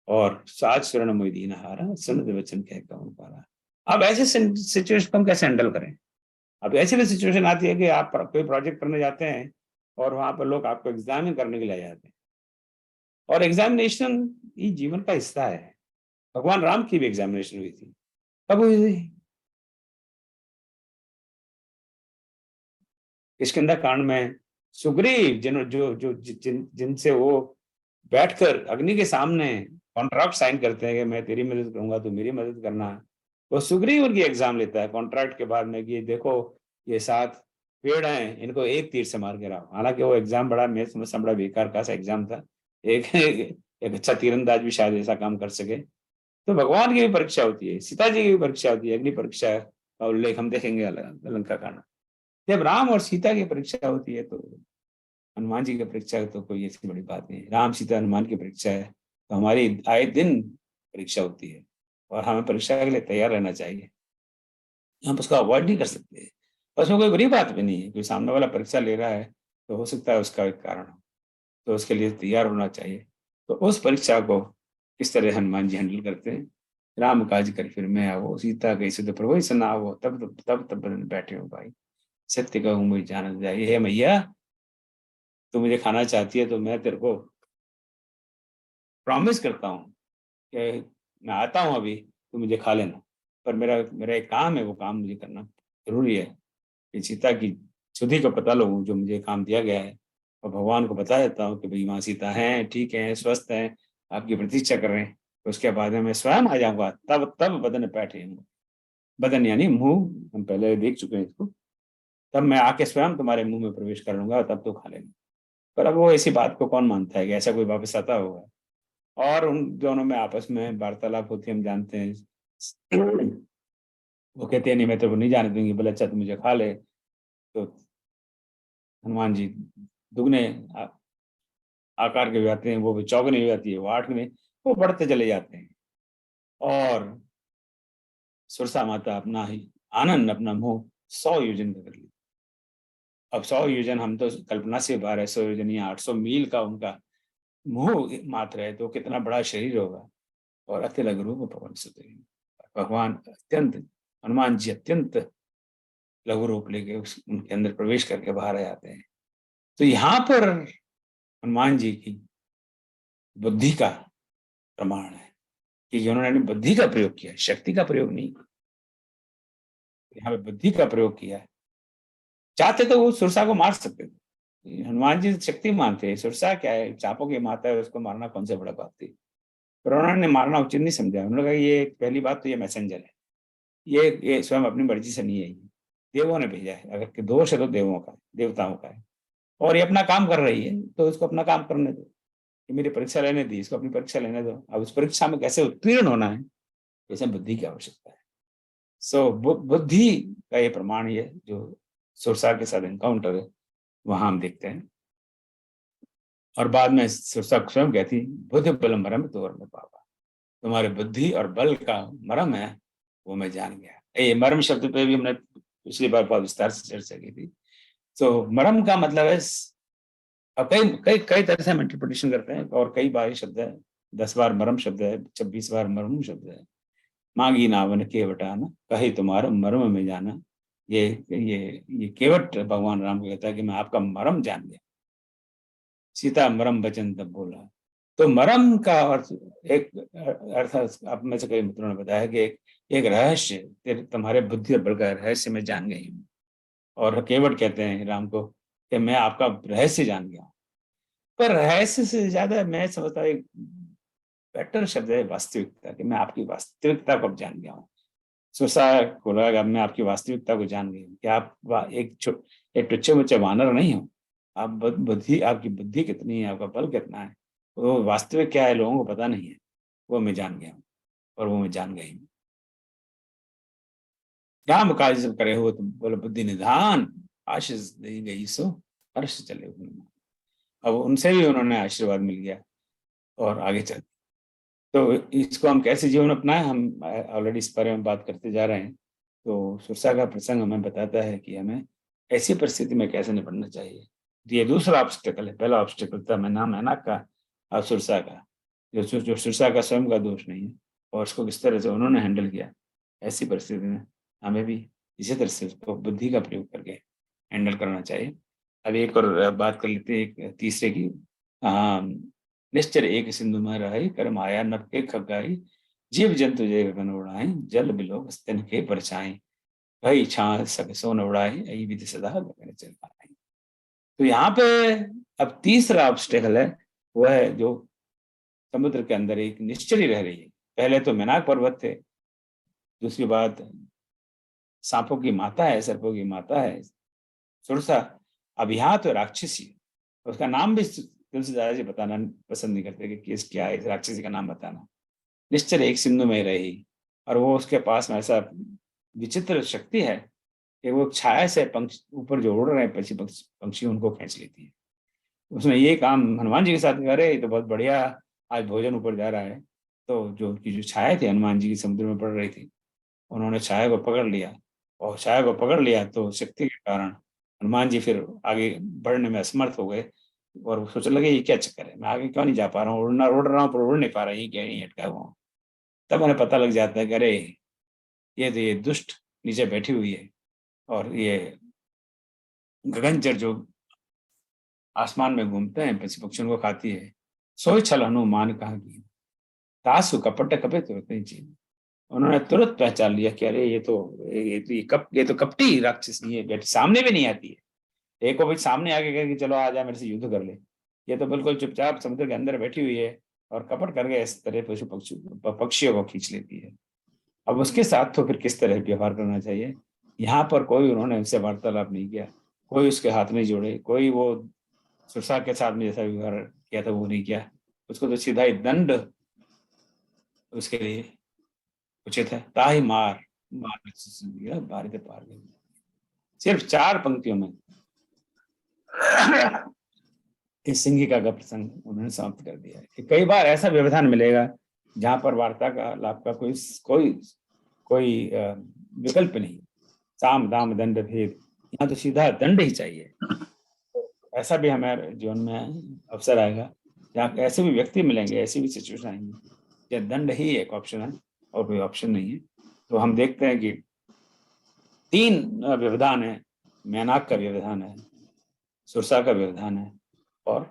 और सात स्वर्ण मोदीन हारा, सुन वचन कह कहूँ पारा। अब ऐसे सिचुएशन को हम कैसे हैंडल करें। अब ऐसी भी सिचुएशन आती है कि आप कोई प्रोजेक्ट करने जाते हैं और वहां पर लोग आपको एग्जामिन करने के लिए जाते हैं, और एग्जामिनेशन ये जीवन का हिस्सा है। भगवान राम की भी एग्जामिनेशन हुई थी। कब हुई थी? किष्किंधा कांड में सुग्रीव जिनसे वो बैठकर अग्नि के सामने कॉन्ट्रैक्ट साइन करते हैं कि मैं तेरी मदद करूंगा, तो मेरी मदद करना। वो सुग्रीव उनकी एग्जाम लेता है कॉन्ट्रैक्ट के बाद में कि देखो ये 7 पेड़ हैं, इनको एक तीर से मार के रहो। हालांकि वो एग्जाम बड़ा, मैं समझता बड़ा बेकार का सा एग्जाम था। एक अच्छा तीरंदाज भी शायद ऐसा काम कर सके। तो भगवान की भी परीक्षा होती है, सीता जी की भी परीक्षा होती है। अग्नि परीक्षा का उल्लेख हम देखेंगे लंका कांड। जब राम और सीता की परीक्षा होती है, तो हनुमान जी की परीक्षा तो कोई ऐसी बड़ी बात नहीं है। राम सीता हनुमान की परीक्षा है, तो हमारी आए दिन परीक्षा होती है, और हमें परीक्षा के लिए तैयार रहना चाहिए। हम उसका अवॉइड नहीं कर सकते। और उसमें कोई बुरी बात भी नहीं है, कोई सामने वाला परीक्षा ले रहा है तो हो सकता है उसका एक कारण हो, तो उसके लिए तैयार होना चाहिए। तो उस परीक्षा को किस तरह हनुमान जी हैंडल करते हैं। राम काज कर फिर मैं आवो, सीता गई सुध प्रभु सन आवो, तब बदन बैठे हो भाई, सत्य कहूँ मुझे जान जाइए। हे मैया, तू मुझे खाना चाहती है तो मैं तेरे को प्रॉमिस करता हूँ कि मैं आता हूँ अभी, तो मुझे खा लेना। पर मेरा मेरा एक काम है, वो काम मुझे करना जरूरी है कि सीता की सुधि को पता लगूं जो मुझे काम दिया गया है, और भगवान को बता देता हूँ कि भाई वहाँ सीता है, ठीक है, स्वस्थ है, आपकी प्रतीक्षा कर रहे हैं। तो उसके बाद में मैं स्वयं आ जाऊंगा, तब तब बदन बैठे। बदन यानी मुंह, हम पहले देख चुके हैं इसको। तब मैं आके स्वयं तुम्हारे मुंह में प्रवेश कर लूंगा, तब तो खा लेंगे। पर अब वो ऐसी बात को कौन मानता है कि ऐसा कोई वापस आता होगा। और उन दोनों में आपस में वार्तालाप होती है, हम जानते हैं। वो कहते हैं नहीं मैं तेरे को नहीं जाने दूंगी, बोले अच्छा तू मुझे खा ले। तो हनुमान जी दुगने आकार के हो जाते हैं, वो भी चौगने हो जाती है, वो 8 वो बढ़ते चले जाते हैं। और सुरसा माता अपना ही आनंद, अपना मुंह 100 योजन का कर ली। अब 100 योजन हम तो कल्पना से बाहर है, 100 योजन या 800 मील का उनका मुंह मात्र है, तो कितना बड़ा शरीर होगा। और अति लघु रूप पवन सुत। भगवान अत्यंत, हनुमान जी अत्यंत लघु रूप लेके उनके अंदर प्रवेश करके बाहर आ जाते हैं। तो यहाँ पर हनुमान जी की बुद्धि का प्रमाण है कि उन्होंने बुद्धि का प्रयोग किया, शक्ति का प्रयोग नहीं। यहाँ पे बुद्धि का प्रयोग किया है। चाहते तो वो सुरसा को मार सकते थे, हनुमान जी शक्तिमान थे, सुरसा क्या है, चापों की माता है, उसको मारना कौन से बड़ा बात थी। पर उन्होंने मारना उचित नहीं समझा। उन्होंने कहा ये पहली बात तो ये मैसेंजर है, ये स्वयं अपनी मर्जी से नहीं है, देवों ने भेजा है। अगर कि दोष है तो देवों का, देवताओं का है, और ये अपना काम कर रही है तो इसको अपना काम करने दो। ये मेरी परीक्षा लेने दी, इसको अपनी परीक्षा लेने दो। अब उस परीक्षा में कैसे उत्तीर्ण होना है, इसमें बुद्धि की आवश्यकता है। सो बुद्धि का ये प्रमाण ये जो सुरसा के साथ एनकाउंटर है वहां हम देखते हैं। और बाद में सुरसा स्वयं कहती बुद्धि बल मरम तो और पापा, तुम्हारे बुद्धि और बल का मरम है वो मैं जान गया। ये मरम शब्द पे भी हमने पिछली बार बहुत विस्तार से चर्चा की थी। तो मरम का मतलब है, अब कई कई कई तरह से हम इंटरप्रिटेशन करते हैं और कई बार शब्द है, 10 बार मरम शब्द है, 26 बार मरम शब्द है। मांगी नावन के वटाना कहे तुम्हारा मरम में जाना, ये केवट भगवान राम को कहता है कि मैं आपका मरम जान गया। सीता मरम वचन तब बोला। तो मरम का अर्थ एक अर्थ आप में से कई मित्रों ने बताया कि एक रहस्य, तुम्हारे बुद्धि और बल का रहस्य मैं जान गई हूँ। और केवट कहते हैं राम को कि मैं आपका रहस्य जान गया हूँ। पर रहस्य से ज्यादा मैं समझता एक बेटर शब्द है वास्तविकता, कि मैं आपकी वास्तविकता को अब जान गया हूँ। सुरसा को लगा मैं आपकी वास्तविकता को जान गई हूँ कि आप एक टुच्चे मुच्चे वानर नहीं हो। आप बुद्धि, आपकी बुद्धि कितनी है, आपका बल कितना है, वो वास्तविक क्या है लोगों को पता नहीं है, वो मैं जान गया हूँ और वो मैं जान गई हूँ। क्या मुकाज जब करे हो तुम, बोलो बुद्धि निधान आशीष दी गई सो हर्ष चले। अब उनसे भी उन्होंने आशीर्वाद मिल गया और आगे चल। तो इसको हम कैसे जीवन अपनाएं, हम ऑलरेडी इस बारे में बात करते जा रहे हैं। तो सुरसा का प्रसंग हमें बताता है कि हमें ऐसी परिस्थिति में कैसे निपटना चाहिए। ये दूसरा ऑब्स्टेकल है। पहला ऑब्स्टेकल था मेनाक का और सुरसा का, जो सुरसा का स्वयं का दोष नहीं है और उसको किस तरह से उन्होंने हैंडल किया। ऐसी परिस्थिति में हमें भी इसी तरह से उसको बुद्धि का प्रयोग करके हैंडल करना चाहिए। अब एक और बात कर लेते हैं, एक तीसरे की। निश्चर एक सिंधु में रही कर्म आया नर के खगाई, जीव जंतु जय गगन उड़ाए जल बिलो स्तन के परछाई, भई छां सक सोन उड़ाए आई विधि सदा गगन चल पाए। तो यहाँ पे अब तीसरा ऑब्स्टेकल है, वह है जो समुद्र के अंदर एक निश्चरी रह रही है। पहले तो मेनाक पर्वत थे, दूसरी बात सांपों की माता है, सर्पों की माता है सुरसा। अब यहाँ तो राक्षसी, उसका नाम भी तुलसीदास जी बताना पसंद नहीं करते कि क्या है, राक्षसी का नाम बताना। निश्चर एक सिंधु में रही, और वो उसके पास में ऐसा विचित्र शक्ति है कि वो छाया से पंक्षी ऊपर जो उड़ रहे हैं पंक्षी उनको खींच लेती है। उसने ये काम हनुमान जी के साथ करे तो बहुत बढ़िया, आज भोजन ऊपर जा रहा है। तो जो उनकी जो छाया थी हनुमान जी की समुद्र में पड़ रही थी, उन्होंने छाया को पकड़ लिया, और छाया को पकड़ लिया तो शक्ति के कारण हनुमान जी फिर आगे बढ़ने में असमर्थ हो गए और सोचने लगे ये क्या चक्कर है, मैं आगे क्यों नहीं जा पा रहा हूँ, उड़ रहा हूँ पर उड़ नहीं पा रहा, ये क्या नहीं अटका हुआ हूँ। तब उन्हें पता लग जाता है कि अरे ये तो ये दुष्ट नीचे बैठी हुई है, और ये गगनचर जो आसमान में घूमते हैं पक्षी पक्षियों को खाती है, सोई छल हनुमान कहा की तासु कपट कपे तुरंत ही चीन। उन्होंने तुरंत पहचान लिया कि अरे ये तो कपटी राक्षसी है, बेटी सामने भी नहीं आती है। एक को भाई सामने आके कहे कि चलो आ जा मेरे से युद्ध कर ले, ये तो बिल्कुल चुपचाप समुद्र के अंदर बैठी हुई है और कपट करके इस तरह पशु पक्षियों को खींच लेती है। अब उसके साथ तो फिर किस तरह व्यवहार करना चाहिए, यहाँ पर कोई उन्होंने उनसे वार्तालाप नहीं किया, कोई उसके हाथ नहीं जोड़े, कोई वो सुरसा के साथ में जैसा व्यवहार किया था वो नहीं किया। उसको तो सीधा ही दंड उसके लिए उचित है, ताही मार भारत पार। सिर्फ 4 पंक्तियों में इस सिंहिका का प्रसंग उन्होंने समाप्त कर दिया है। कई बार ऐसा व्यवधान मिलेगा जहां पर वार्ता का लाभ का कोई विकल्प नहीं, साम दाम दंड भेद, यहाँ तो सीधा दंड ही चाहिए। ऐसा भी हमारे जीवन में अवसर आएगा जहाँ ऐसे भी व्यक्ति मिलेंगे, ऐसी भी सिचुएशन आएंगी या दंड ही एक ऑप्शन है और कोई ऑप्शन नहीं है। तो हम देखते हैं कि 3 व्यवधान है, मेनाक का व्यवधान है, सुरसा का व्यवधान है और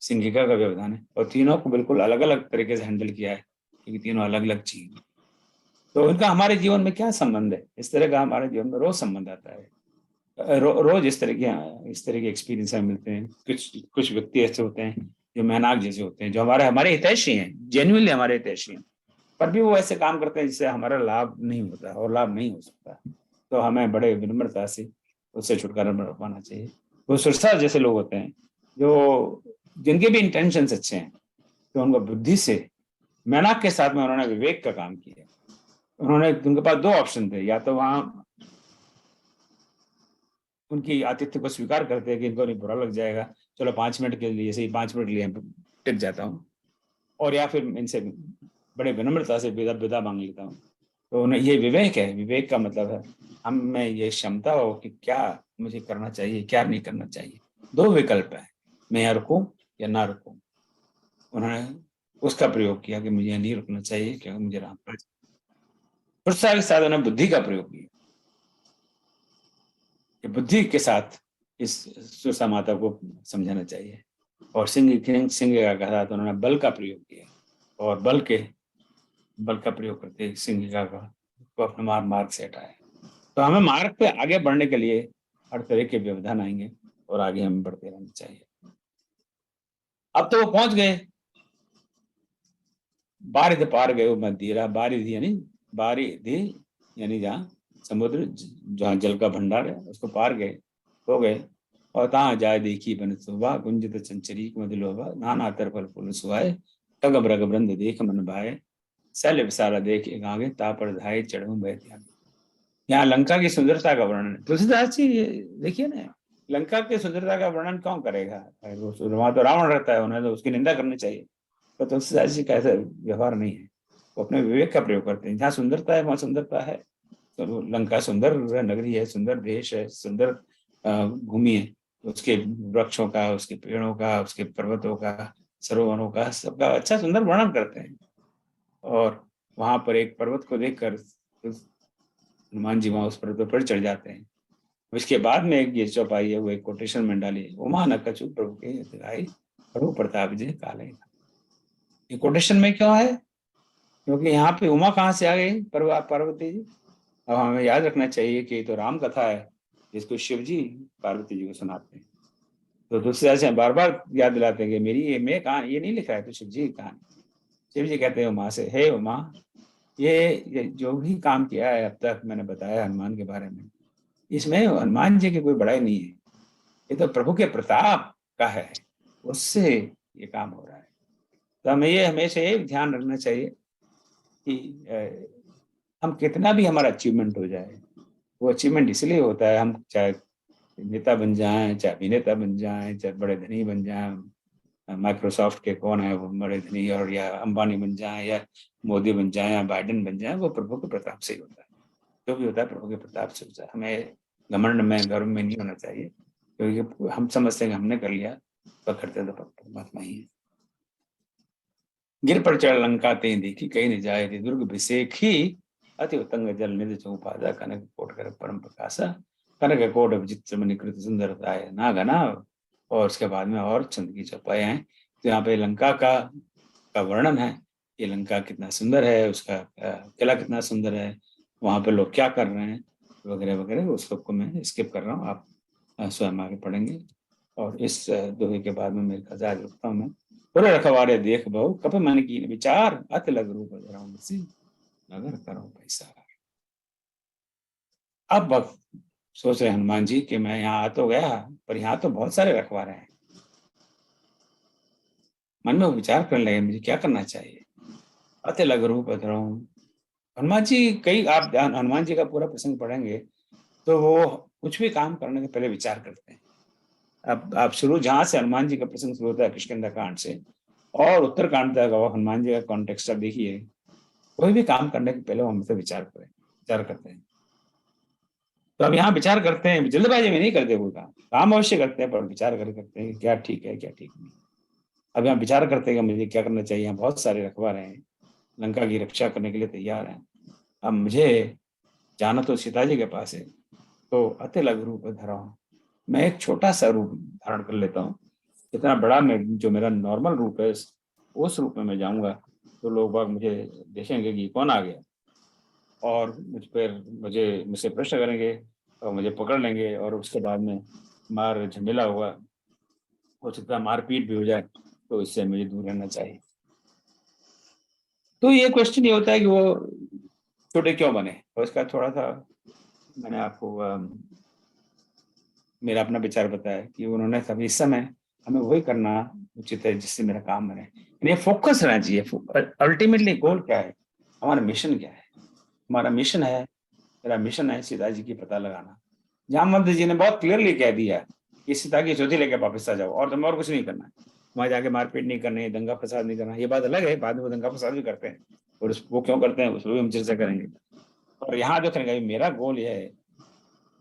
सिंहिका का व्यवधान है, और तीनों को बिल्कुल अलग अलग तरीके से हैंडल किया है क्योंकि तीनों अलग अलग चीज। तो इनका हमारे जीवन में क्या संबंध है? इस तरह का हमारे जीवन में रोज संबंध आता है। रोज इस तरह के एक्सपीरियंस हमें मिलते हैं। कुछ व्यक्ति ऐसे होते हैं जो मेनाक जैसे होते हैं, जो हमारे हितैषी हैं, जेन्युइनली हमारे हितैषी हैं, पर भी वो ऐसे काम करते हैं जिससे हमारा लाभ नहीं होता और लाभ नहीं हो सकता। तो हमें बड़े विनम्रता से उससे छुटकारा पाना चाहिए। वो सुरसा जैसे लोग होते हैं जो जिनके भी इंटेंशंस अच्छे हैं, तो उनको बुद्धि से मेनाक के साथ में उन्होंने विवेक का काम किया उन्होंने, उनके पास दो ऑप्शन थे, या तो वहां उनकी आतिथ्य को स्वीकार करते हैं कि इनको नहीं बुरा लग जाएगा, चलो 5 मिनट के लिए, सही 5 मिनट के लिए टिक जाता हूँ, और या फिर इनसे बड़े विनम्रता से विदा मांग लेता हूँ। तो उन्हें ये विवेक है, विवेक का मतलब है हम में ये क्षमता हो कि क्या मुझे करना चाहिए, क्या नहीं करना चाहिए। दो विकल्प है, मैं यहाँ रुकूं या ना रुकूं। उन्होंने उसका प्रयोग किया कि मुझे यहाँ नहीं रुकना चाहिए क्योंकि मुझे राम पर उत्साह के साथ उन्होंने बुद्धि का प्रयोग किया कि बुद्धि के साथ इस सुरसा माता को समझाना चाहिए। और सिंह का कहा तो उन्होंने बल का प्रयोग किया, और बल का प्रयोग करके सिंह को अपने मार्ग से हटाया। तो हमें मार्ग पे आगे बढ़ने के लिए हर तरह के व्यवधान आएंगे और आगे हमें बढ़ते रहना चाहिए। अब तो वो पहुंच गए, बारिध पार गए, वो मदीरा, बारिध यानी जहाँ समुद्र, जहाँ जल का भंडार है, उसको पार गए, हो गए। और तहाँ जाए देखी बन सुबह, गुंजित चंचरी मधुलोभा, नाना तर फल फूल सुहाए, तग ब्रग वृंद देख मन भाए, शैल विसारा देख आगे, तापर धाये चढ़ू बह त्यागे। यहाँ लंका की सुंदरता का वर्णन, तुलसीदास जी देखिए ना, लंका की सुंदरता का वर्णन कौन करेगा? वहां तो रावण रहता है, उन्हें तो उसकी निंदा करनी चाहिए। तो तुलसीदास जी का ऐसा व्यवहार नहीं है, वो अपने विवेक का प्रयोग करते हैं। जहाँ सुंदरता है वहां सुंदरता है। तो लंका सुंदर नगरी है, सुंदर देश है, सुंदर भूमि है, उसके वृक्षों का, उसके पेड़ों का, उसके पर्वतों का, सरोवरों का, सबका अच्छा सुंदर वर्णन करते हैं। और वहां पर एक पर्वत को देखकर हनुमान जी वहां उस पर्वत पर चढ़ जाते हैं। उसके बाद में एक ये चौपाई है, वो एक कोटेशन में डाली, उमा न कछु प्रभु के दिखाई, प्रभु प्रताप जय काले। ये कोटेशन में क्यों है? क्योंकि यहाँ पे उमा कहाँ से आ गई? पार्वती जी। अब हमें याद रखना चाहिए कि तो राम कथा है जिसको शिव जी पार्वती जी को सुनाते हैं। तो दूसरे से बार बार याद दिलाते हैं कि मेरी मैं कहानी ये नहीं लिखा है, तो शिव जी की कहानी। शिव जी कहते हैं उमा से, हे उमा, ये जो भी काम किया है अब तक मैंने बताया हनुमान के बारे में, इसमें हनुमान जी की कोई बड़ाई नहीं है, ये तो प्रभु के प्रताप का है, उससे ये काम हो रहा है। तो हमें ये हमेशा ये ध्यान रखना चाहिए कि हम कितना भी हमारा अचीवमेंट हो जाए, वो अचीवमेंट इसलिए होता है, हम चाहे नेता बन जाएं, चाहे अभिनेता बन जाएं, चाहे बड़े धनी बन जाएं, माइक्रोसॉफ्ट के कौन है वो बड़े धनी, और या अंबानी बन जाएं, या मोदी बन जाएं, या बाइडेन बन जाएं, वो प्रभु के प्रताप से ही होता है। जो भी होता है प्रभु के प्रताप से होता है। हमें घमंड में, गर्व में नहीं होना चाहिए, क्योंकि हम समझते हैं कि हमने कर लिया, तो करते तो परमात्मा ही है। गिर पर चढ़ लंका ते देखी, कहीं नहीं जाए थे दुर्ग विसेखी, अति उत्तंग जल निधि चौपादा, कनक कोट कर परम प्रकाशा, कनक कोट विचित्र मणिकृत सुंदरता है ना घना। और उसके बाद में और चंद की चौपाई हैं। तो यहाँ पे लंका का वर्णन है, ये लंका कितना सुंदर है, उसका किला कितना सुंदर है, वहां पे लोग क्या कर रहे हैं, वगैरह वगैरह। उस सबको मैं स्किप कर रहा हूँ, आप स्वयं आगे पढ़ेंगे। और इस दोहे के बाद में मेरे खजाज रुकता हूँ मैं। पूरे रखवारे देख बहु कप मन की विचार, अति लग रूप धराऊं नगर करो पैसा। अब सोच रहे हनुमान जी कि मैं यहाँ आ तो गया, पर यहाँ तो बहुत सारे रखवारे हैं। मन में विचार करने लगे मुझे क्या करना चाहिए। अति लग रूप धराऊं, हनुमान जी कई, आप हनुमान जी का पूरा प्रसंग पढ़ेंगे तो वो कुछ भी काम करने के पहले विचार करते हैं। अब आप शुरू जहां से हनुमान जी का प्रसंग शुरू होता है किष्किंधा कांड से और उत्तरकांड तक, हनुमान जी का कॉन्टेक्स्ट आप देखिए, कोई भी काम करने के पहले हम से विचार करते हैं। तो अब यहाँ विचार करते हैं, जल्दबाजी में नहीं करते कोई काम अवश्य करते हैं, पर विचार करते हैं कि क्या ठीक है क्या ठीक नहीं। अब यहाँ विचार करते हैं कि मुझे क्या करना चाहिए। यहाँ बहुत सारे रखवारे हैं, लंका की रक्षा करने के लिए तैयार हैं। अब मुझे जाना तो सीता जी के पास है, तो अति लघु रूप धरा हूँ, मैं एक छोटा सा रूप धारण कर लेता हूँ। इतना बड़ा मैं जो मेरा नॉर्मल रूप है उस रूप में मैं जाऊंगा तो लोग बाग मुझे देखेंगे कि कौन आ गया, और मुझसे प्रश्न करेंगे और मुझे पकड़ लेंगे, और उसके बाद में मार झमेला होगा, हो सकता है मारपीट भी हो जाए, तो इससे मुझे दूर रहना चाहिए। तो ये क्वेश्चन ये होता है कि वो छोटे क्यों बने, और इसका थोड़ा सा मैंने आपको मेरा अपना विचार बताया कि उन्होंने सभी इस समय हमें वही करना उचित है जिससे मेरा काम बने। ये फोकस रहना चाहिए। अल्टीमेटली गोल क्या है, हमारा मिशन क्या है, हमारा मिशन है, मेरा मिशन है सीता जी की पता लगाना। जामवंत जी ने बहुत क्लियरली कह दिया कि सीता की ज्योति लेकर वापस आ जाओ, और तुम्हें और कुछ नहीं करना है, वहां जाके मारपीट नहीं करनी है, दंगा फसाद नहीं करना। ये बात अलग है, बाद में वो दंगा फसाद भी करते हैं, और वो क्यों करते हैं उस पर भी हम चर्चा करेंगे। और यहाँ जो करेंगे, मेरा गोल यह है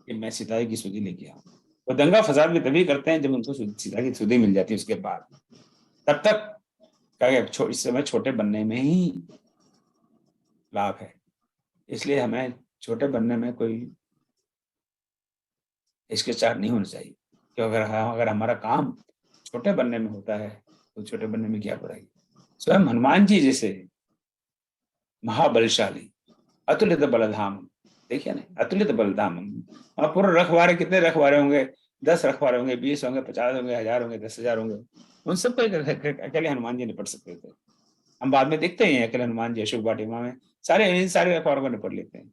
कि मैं सीता जी की सुधि लेके आऊँ। वो दंगा फसाद भी तभी करते हैं जब उनको सीता की सुधि मिल जाती है, उसके बाद। तब तक क्या इस समय छोटे बनने में ही लाभ है, इसलिए हमें छोटे बनने में कोई हिचकिचाहट नहीं होनी चाहिए। क्योंकि अगर हमारा काम छोटे बनने में होता है तो छोटे बनने में क्या बुराई। स्वयं हनुमान जी जैसे महाबलशाली अतुलित बलधाम, देखिए ना, अतुलित बलधाम। और पूरे रखवारे, कितने रखवारे होंगे? 10 रखवारे होंगे, 20 होंगे, 50 होंगे, 1000 होंगे, 10,000 होंगे। उन सबको अकेले हनुमान जी निपट सकते थे। हम बाद में देखते हैं अकेले हनुमान जी अशोक वाटिका में सारे रखवारों को निपट लेते हैं।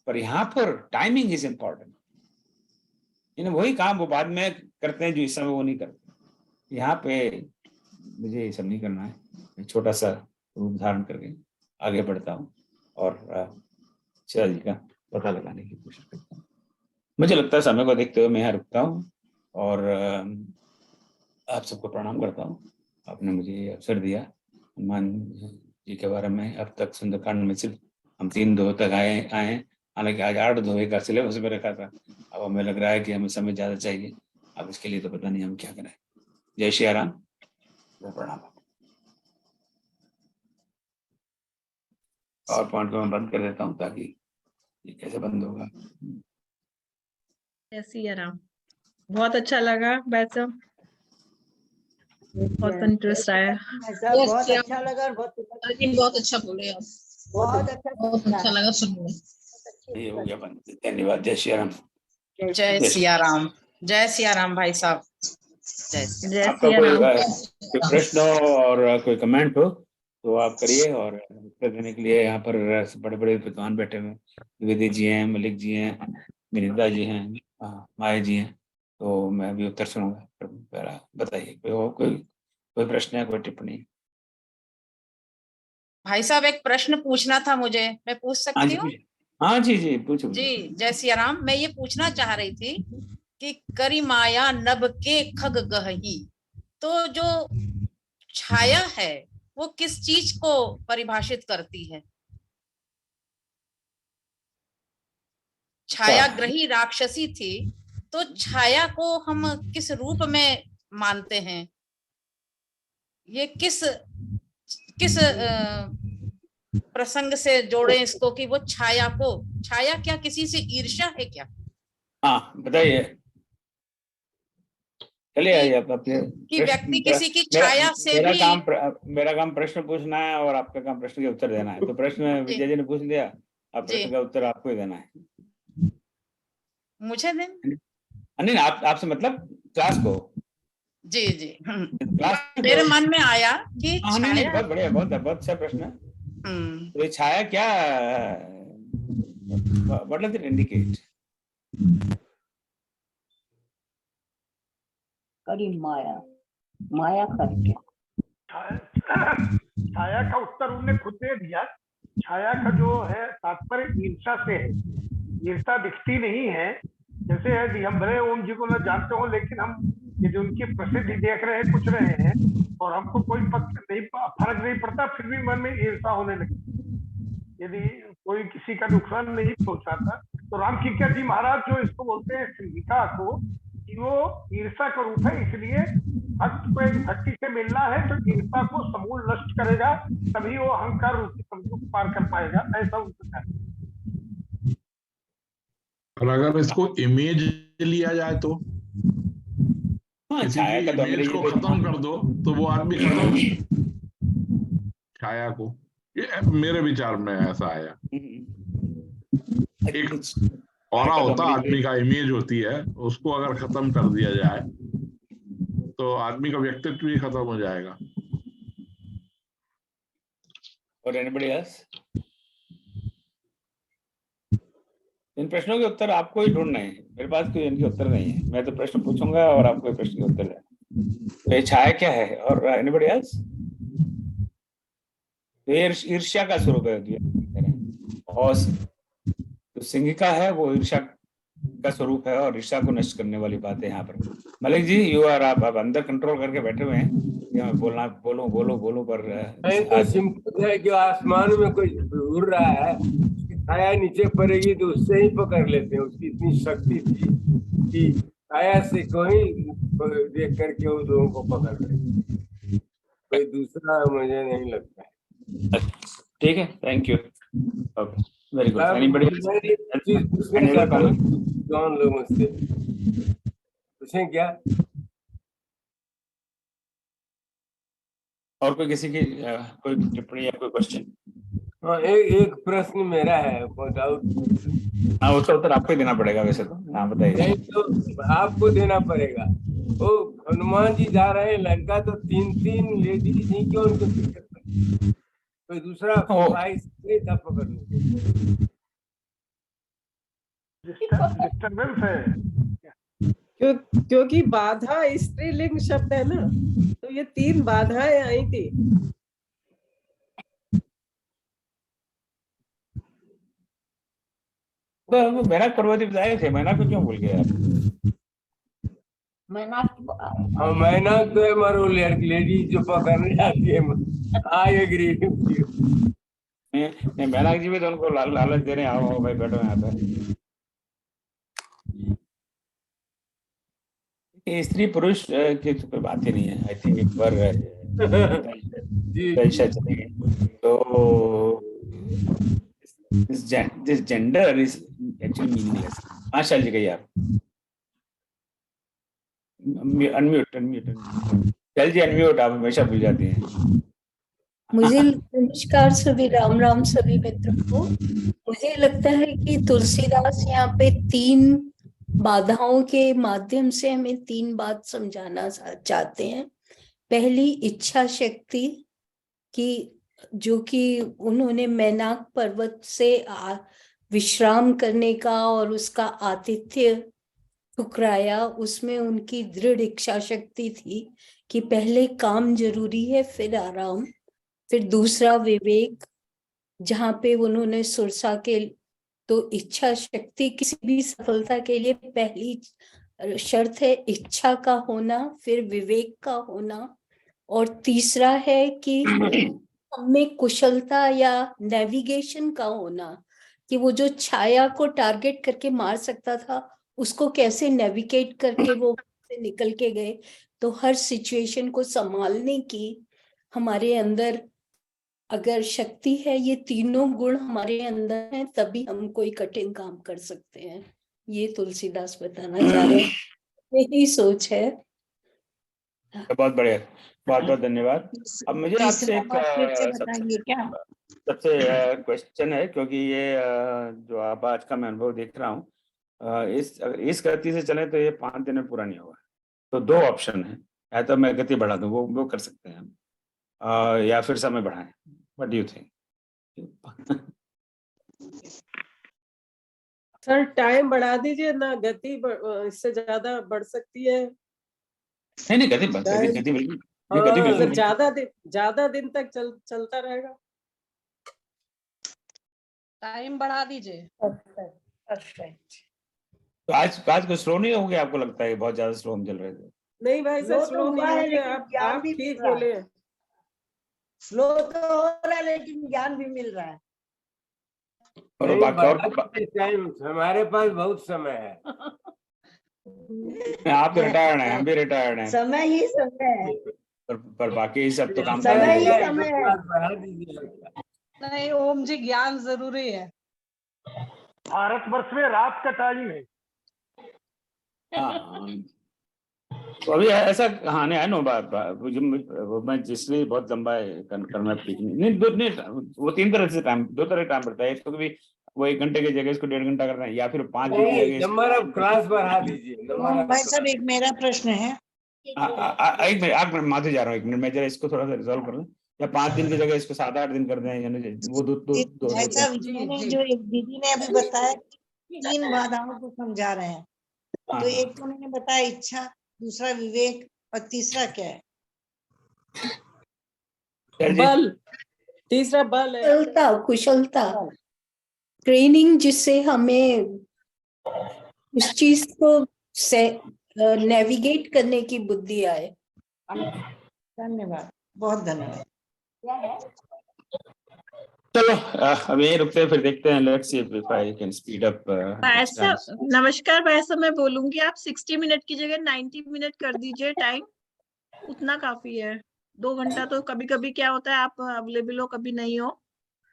पर यहाँ पर टाइमिंग इज इम्पोर्टेंट। इन्हें वही काम वो बाद में करते हैं जो इस समय वो नहीं करते। यहाँ पे मुझे ये सब नहीं करना है, मैं छोटा सा रूप धारण करके आगे बढ़ता हूँ और सीता जी का पता लगाने की कोशिश करता हूँ। मुझे लगता है समय को देखते हुए मैं यहाँ रुकता हूँ और आप सबको प्रणाम करता हूँ। आपने मुझे ये अवसर दिया। हनुमान जी के बारे में अब तक सुंदरकांड में सिर्फ हम 3 दोहे तक आए हैं, हालांकि आज 8 दोहे का सिलेबस में रखा था। अब हमें लग रहा है कि हमें समय ज्यादा चाहिए। अब इसके लिए तो पता नहीं हम क्या करें। जय श्री राम, प्रणाम। और पॉइंट को मैं बंद कर देता हूँ ताकि ये कैसे बंद होगा। जय सिया राम। बहुत अच्छा लगा भाई साहब, बहुत इंटरेस्ट आया। ऐसा बहुत अच्छा लगा और बहुत अच्छा बोले आप, बहुत अच्छा लगा सुनने में। ये हो गया बंद। धन्यवाद। जय श्री राम। जय सिया राम, जय सिया राम भाई साहब। जय आपका सिया कोई राम। कोई प्रश्न हो और कोई कमेंट हो तो आप करिए। और उत्तर देने के लिए यहाँ पर बड़े बड़े विद्वान बैठे हुए हैं, द्विवेदी जी हैं, मलिक जी हैं, विनीता जी हैं, माया जी हैं, तो मैं भी उत्तर सुनूंगा। बताइए कोई प्रश्न है, कोई टिप्पणी? भाई साहब एक प्रश्न पूछना था मुझे, मैं पूछ हाँ सकती जी, हूँ? हाँ जी पूछो। जी जय सिया राम। मैं ये पूछना चाह रही थी कि करी माया नभ के खग गही, तो जो छाया है वो किस चीज को परिभाषित करती है? छाया ग्रही राक्षसी थी, तो छाया को हम किस रूप में मानते हैं? ये किस प्रसंग से जोड़े इसको कि वो छाया क्या किसी से ईर्ष्या है क्या? हाँ बताइए, चलिए आइए आप अपने कि व्यक्ति किसी की छाया से मेरा भी काम प्रश्न पूछना है और आपका काम प्रश्न के उत्तर देना है। तो प्रश्न विजय जी ने पूछ लिया, अब प्रश्न का उत्तर आपको ही देना है। मुझे देना? नहीं, आपसे मतलब क्लास को। जी क्लास मेरे मन में आया कि नहीं, बहुत बढ़िया, बहुत अच्छा प्रश्न है। तो छाया क्या, व्हाट डज इट इंडिकेट? करी माया करके छाया का उत्तर उन्होंने खुद दे दिया। छाया का जो है तात्पर्य ईर्षा से है। ईर्षा दिखती नहीं है, जैसे है दिगंबरे ओम जी को न जानते हो, लेकिन हम ये जो उनकी प्रसिद्धि देख रहे हैं, कुछ रहे हैं, और हमको कोई फर्क नहीं पड़ता, फिर भी मन में ईर्षा होने लगी। यदि कोई किसी का नुकसान नहीं पहुंचाता, तो राम किंकर जी महाराज जो इसको बोलते हैं सिंहिका को, कि वो ईर्षा का रूप है। इसलिए भक्त को एक भक्ति से मिलना है तो ईर्षा को समूल नष्ट करेगा, तभी वो अहंकार रूप की समुद्र को पार कर पाएगा। ऐसा उनका है। और अगर इसको इमेज लिया जाए तो किसी की इमेज को खत्म कर दो तो वो आदमी खत्म। छाया को, ये मेरे विचार में ऐसा आया। एक ऑरा होता आदमी का, इमेज होती है, उसको अगर खत्म कर दिया जाए तो आदमी का व्यक्तित्व भी खत्म हो जाएगा। और एनीबॉडी एल्स? इन प्रश्नों के उत्तर आपको ही ढूंढना है, मेरे पास कोई इनके उत्तर नहीं है। मैं तो प्रश्न पूछूंगा और आपको प्रश्न के उत्तर देना। तो ये छाया क्या है? और एनीबॉडी एल्स? ईर्ष्या का स्वरूप है और तो सिंगिका है वो ईर्ष्या का स्वरूप है और ईर्ष्या को नष्ट करने वाली बात है यहाँ पर। मलिक जी यू आर, आप अंदर कंट्रोल करके बैठे हुए हैं, यहाँ बोलना बोलो बोलो बोलो पर नहीं तो सिंपल है कि आसमान में कोई उड़ रहा है, उसकी छाया नीचे पड़ेगी तो उससे ही पकड़ लेते हैं। उसकी इतनी शक्ति थी कि छाया से कोई देख करके उन लोगों को पकड़ ले, कोई दूसरा मुझे नहीं लगता है। ठीक है, thank you, okay, very good. Anybody कौन लोगों से पूछें क्या? और कोई किसी की कोई टिप्पणी या कोई क्वेश्चन? हाँ, एक प्रश्न मेरा है, डाउट। हाँ, उसका उत्तर आपको ही देना पड़ेगा वैसे तो। हाँ बताइए। नहीं तो आपको देना पड़ेगा। वो हनुमान जी जा रहे हैं लंका तो 3 लेडीज ही क्यों उनको पीछे पड़ी? कोई दूसरा भाई था पकड़ने? डिस्टर्बेंस है क्योंकि बाधा स्त्रीलिंग शब्द है ना, तो ये 3 बाधाएं आई थी। तो मैनाक पर्वती बताए थे, मैनाक को क्यों भूल गए आप? मैनाक तो है मारो लेडीज जो पकड़ने जाती है। I agree. नहीं, मैनाक जी भी तो उनको लालच दे रहे हैं, आओ भाई बैठो यहाँ पे। स्त्री पुरुष की तो कोई बात ही नहीं है। आई थिंक एक बार चलेगी तो this gender is actually meaningless. हाँ शाल जी कहिए आप। अनम्यूट शाल जी, अनम्यूट, आप हमेशा भूल जाती हैं। मुझे नमस्कार सभी, राम राम सभी मित्रों को। मुझे लगता है कि तुलसीदास यहाँ पे 3 बाधाओं के माध्यम से हमें 3 बात समझाना चाहते हैं। पहली इच्छा शक्ति की, जो कि उन्होंने मैनाक पर्वत से विश्राम करने का और उसका आतिथ्य ठुकराया, उसमें उनकी दृढ़ इच्छा शक्ति थी कि पहले काम जरूरी है फिर आराम। फिर दूसरा विवेक, जहाँ पे उन्होंने सुरसा के, तो इच्छा शक्ति किसी भी सफलता के लिए पहली शर्त है इच्छा का होना, फिर विवेक का होना, और तीसरा है कि हमें कुशलता या नेविगेशन का होना, कि वो जो छाया को टारगेट करके मार सकता था उसको कैसे नेविगेट करके वो से निकल के गए। तो हर सिचुएशन को संभालने की हमारे अंदर अगर शक्ति है, ये तीनों गुण हमारे अंदर हैं, तभी हम कोई कठिन काम कर सकते हैं। ये तुलसीदास बताना चाह रहे हैं, यही सोच है। बहुत बढ़िया, बहुत बहुत धन्यवाद। अब मुझे आपसे एक सबसे क्वेश्चन है, क्योंकि ये जो आप आज का मैं अनुभव देख रहा हूँ, इस गति से चले तो ये 5 दिन में पूरा नहीं होगा। तो 2 ऑप्शन है, या तो मैं गति बढ़ा दूं, वो कर सकते हैं हम, या फिर समय बढ़ाएं। What do you think? Sir time बढ़ा दीजिए ना, गति इससे ज्यादा बढ़ सकती है। नहीं गति बिल्कुल, सर ज्यादा दिन तक चलता रहेगा। टाइम बढ़ा दीजिए। तो आज कुछ स्लो नहीं हो गया? आपको लगता है बहुत ज्यादा स्लो हम चल रहे थे? नहीं भाई सर, स्लो नहीं है, आप ठीक बोले। स्लो तो हो रहा है लेकिन ज्ञान भी मिल रहा है। और बाकी टाइम हमारे पास बहुत समय है। आप रिटायर्ड हैं, हम भी रिटायर्ड हैं। समय ही समय है। पर बाकी सब तो काम समय ही समय है। नहीं ओम जी, ज्ञान जरूरी है। भारतवर्ष में रात का टाइम है। तो अभी ऐसा कहानी है ना, मैं जिसलिए बहुत लंबा करना ठीक नहीं, वो 3 तरह से टाइम, 2 तरह टाइम पड़ता है। एक तो भी वो 1 घंटे की जगह इसको 1.5 घंटा करना है, या फिर 5 दिन की जगह नंबर ऑफ क्लास बढ़ा दीजिए। भाई साहब एक मेरा प्रश्न है। एक मिनट माथे जा रहा हूँ, 1 मिनट मैं जरा इसको थोड़ा सा रिजॉल्व कर लूं। या 5 दिन की जगह इसको 7-8 दिन कर दें, यानी वो दो भाई साहब जो एक दीदी ने अभी बताया 3 बाधाओं को समझा रहे हैं, तो एक तो उन्होंने बताया इच्छा, दूसरा विवेक, और तीसरा क्या है? बल। तीसरा बल है, कुशलता। ट्रेनिंग जिससे हमें उस चीज को से नेविगेट करने की बुद्धि आए। धन्यवाद, बहुत धन्यवाद। चलो अब यही रुकते हैं, फिर देखते हैं, let's see if I can speed up. वैसा नमस्कार, वैसा मैं बोलूंगी आप 60 मिनट की जगह 90 मिनट कर दीजिए टाइम, उतना काफी है। 2 घंटा तो कभी कभी क्या होता है आप अवेलेबल हो कभी नहीं हो।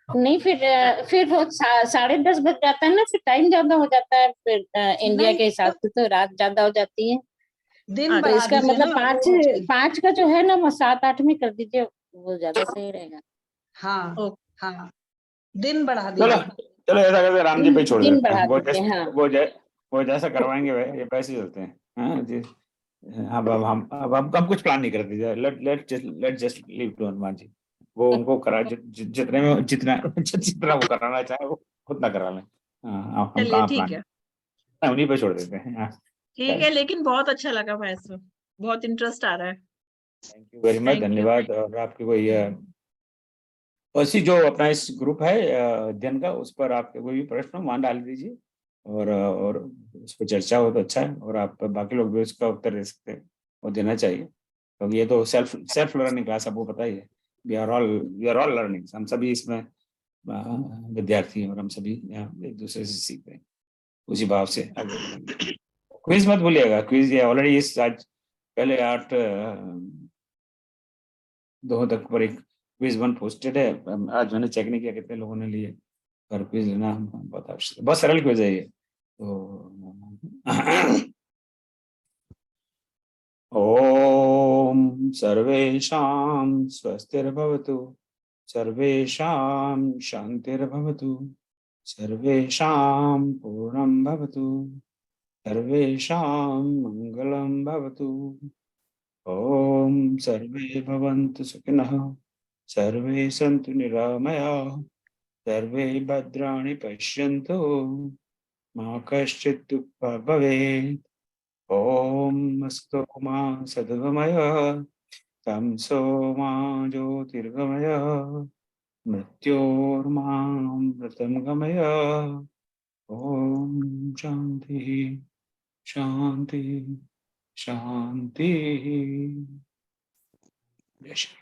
नहीं फिर वो 10:30 बज जाता है ना, फिर टाइम ज्यादा हो जाता है, फिर इंडिया के हिसाब से तो रात ज्यादा हो जाती है। दिन तो बढ़ा इसका दीजिए मतलब ना, 2 पाँच का जो है ना वो 7-8 में कर दीजिए, वो ज्यादा सही रहेगा। हाँ हाँ, दिन बढ़ा चलो दीजिए। चलो ऐसा करते हैं, राम जी पे छोड़ दिन देते हैं, बढ़ा वो देते हैं, हाँ। वो जैसा करवाएंगे ये पैसे चलते हैं। हाँ जी। अब हम कुछ प्लान नहीं करते, let just leave to Hanuman ji. वो उनको करा जितने में जितना वो कराना चाहे वो उतना करा लें। हाँ, हम चलिए कहाँ ठीक प्लान है, उन्हीं पे छोड़ देते हैं। हाँ, ठीक है, लेकिन बहुत अच्छा लगा वैसे, बहुत इंटरेस्ट आ रहा है। Thank you very much, Thank you. धन्यवाद। और आपकी कोई वैसी जो अपना इस ग्रुप है अध्ययन का, उस पर आपके कोई भी प्रश्न हो वहाँ डाल दीजिए, और उस पर चर्चा हो तो अच्छा है, और आप बाकी लोग भी उसका उत्तर दे सकते हैं और देना चाहिए, क्योंकि ये तो सेल्फ लर्निंग क्लास, आपको पता ही है। वी आर ऑल लर्निंग, हम सभी इसमें विद्यार्थी हैं, और हम सभी यहाँ एक दूसरे से सीख रहे हैं, उसी भाव से आगे बढ़ेंगे। क्विज मत भूलिएगा, क्विज ये ऑलरेडी इस आज पहले 8-2 तक पर एक क्विज 1 पोस्टेड है। आज मैंने चेक नहीं किया कितने लोगों ने लिए, पर क्विज लेना बहुत आवश्यक है, बहुत सरल क्विज है ये तो। ओम सर्वेषां स्वस्तिर्भवतु, सर्वेषां शांतिर्भवतु, सर्वेषां पूर्णं भवतु, सर्वेषां मंगलं भवतु। ओम सर्वे भवन्तु सुखिनः, सर्वे सन्तु निरामयाः, सर्वे भद्राणि पश्यन्तु, मा कश्चित् दुःखभाग् भवेत्। ओम अस्तु मा सद्गमय, तमसो मा ज्योतिर्गमय, मृत्योर्मामृतं गमय। ओम शांति शांति शांति। जय श्री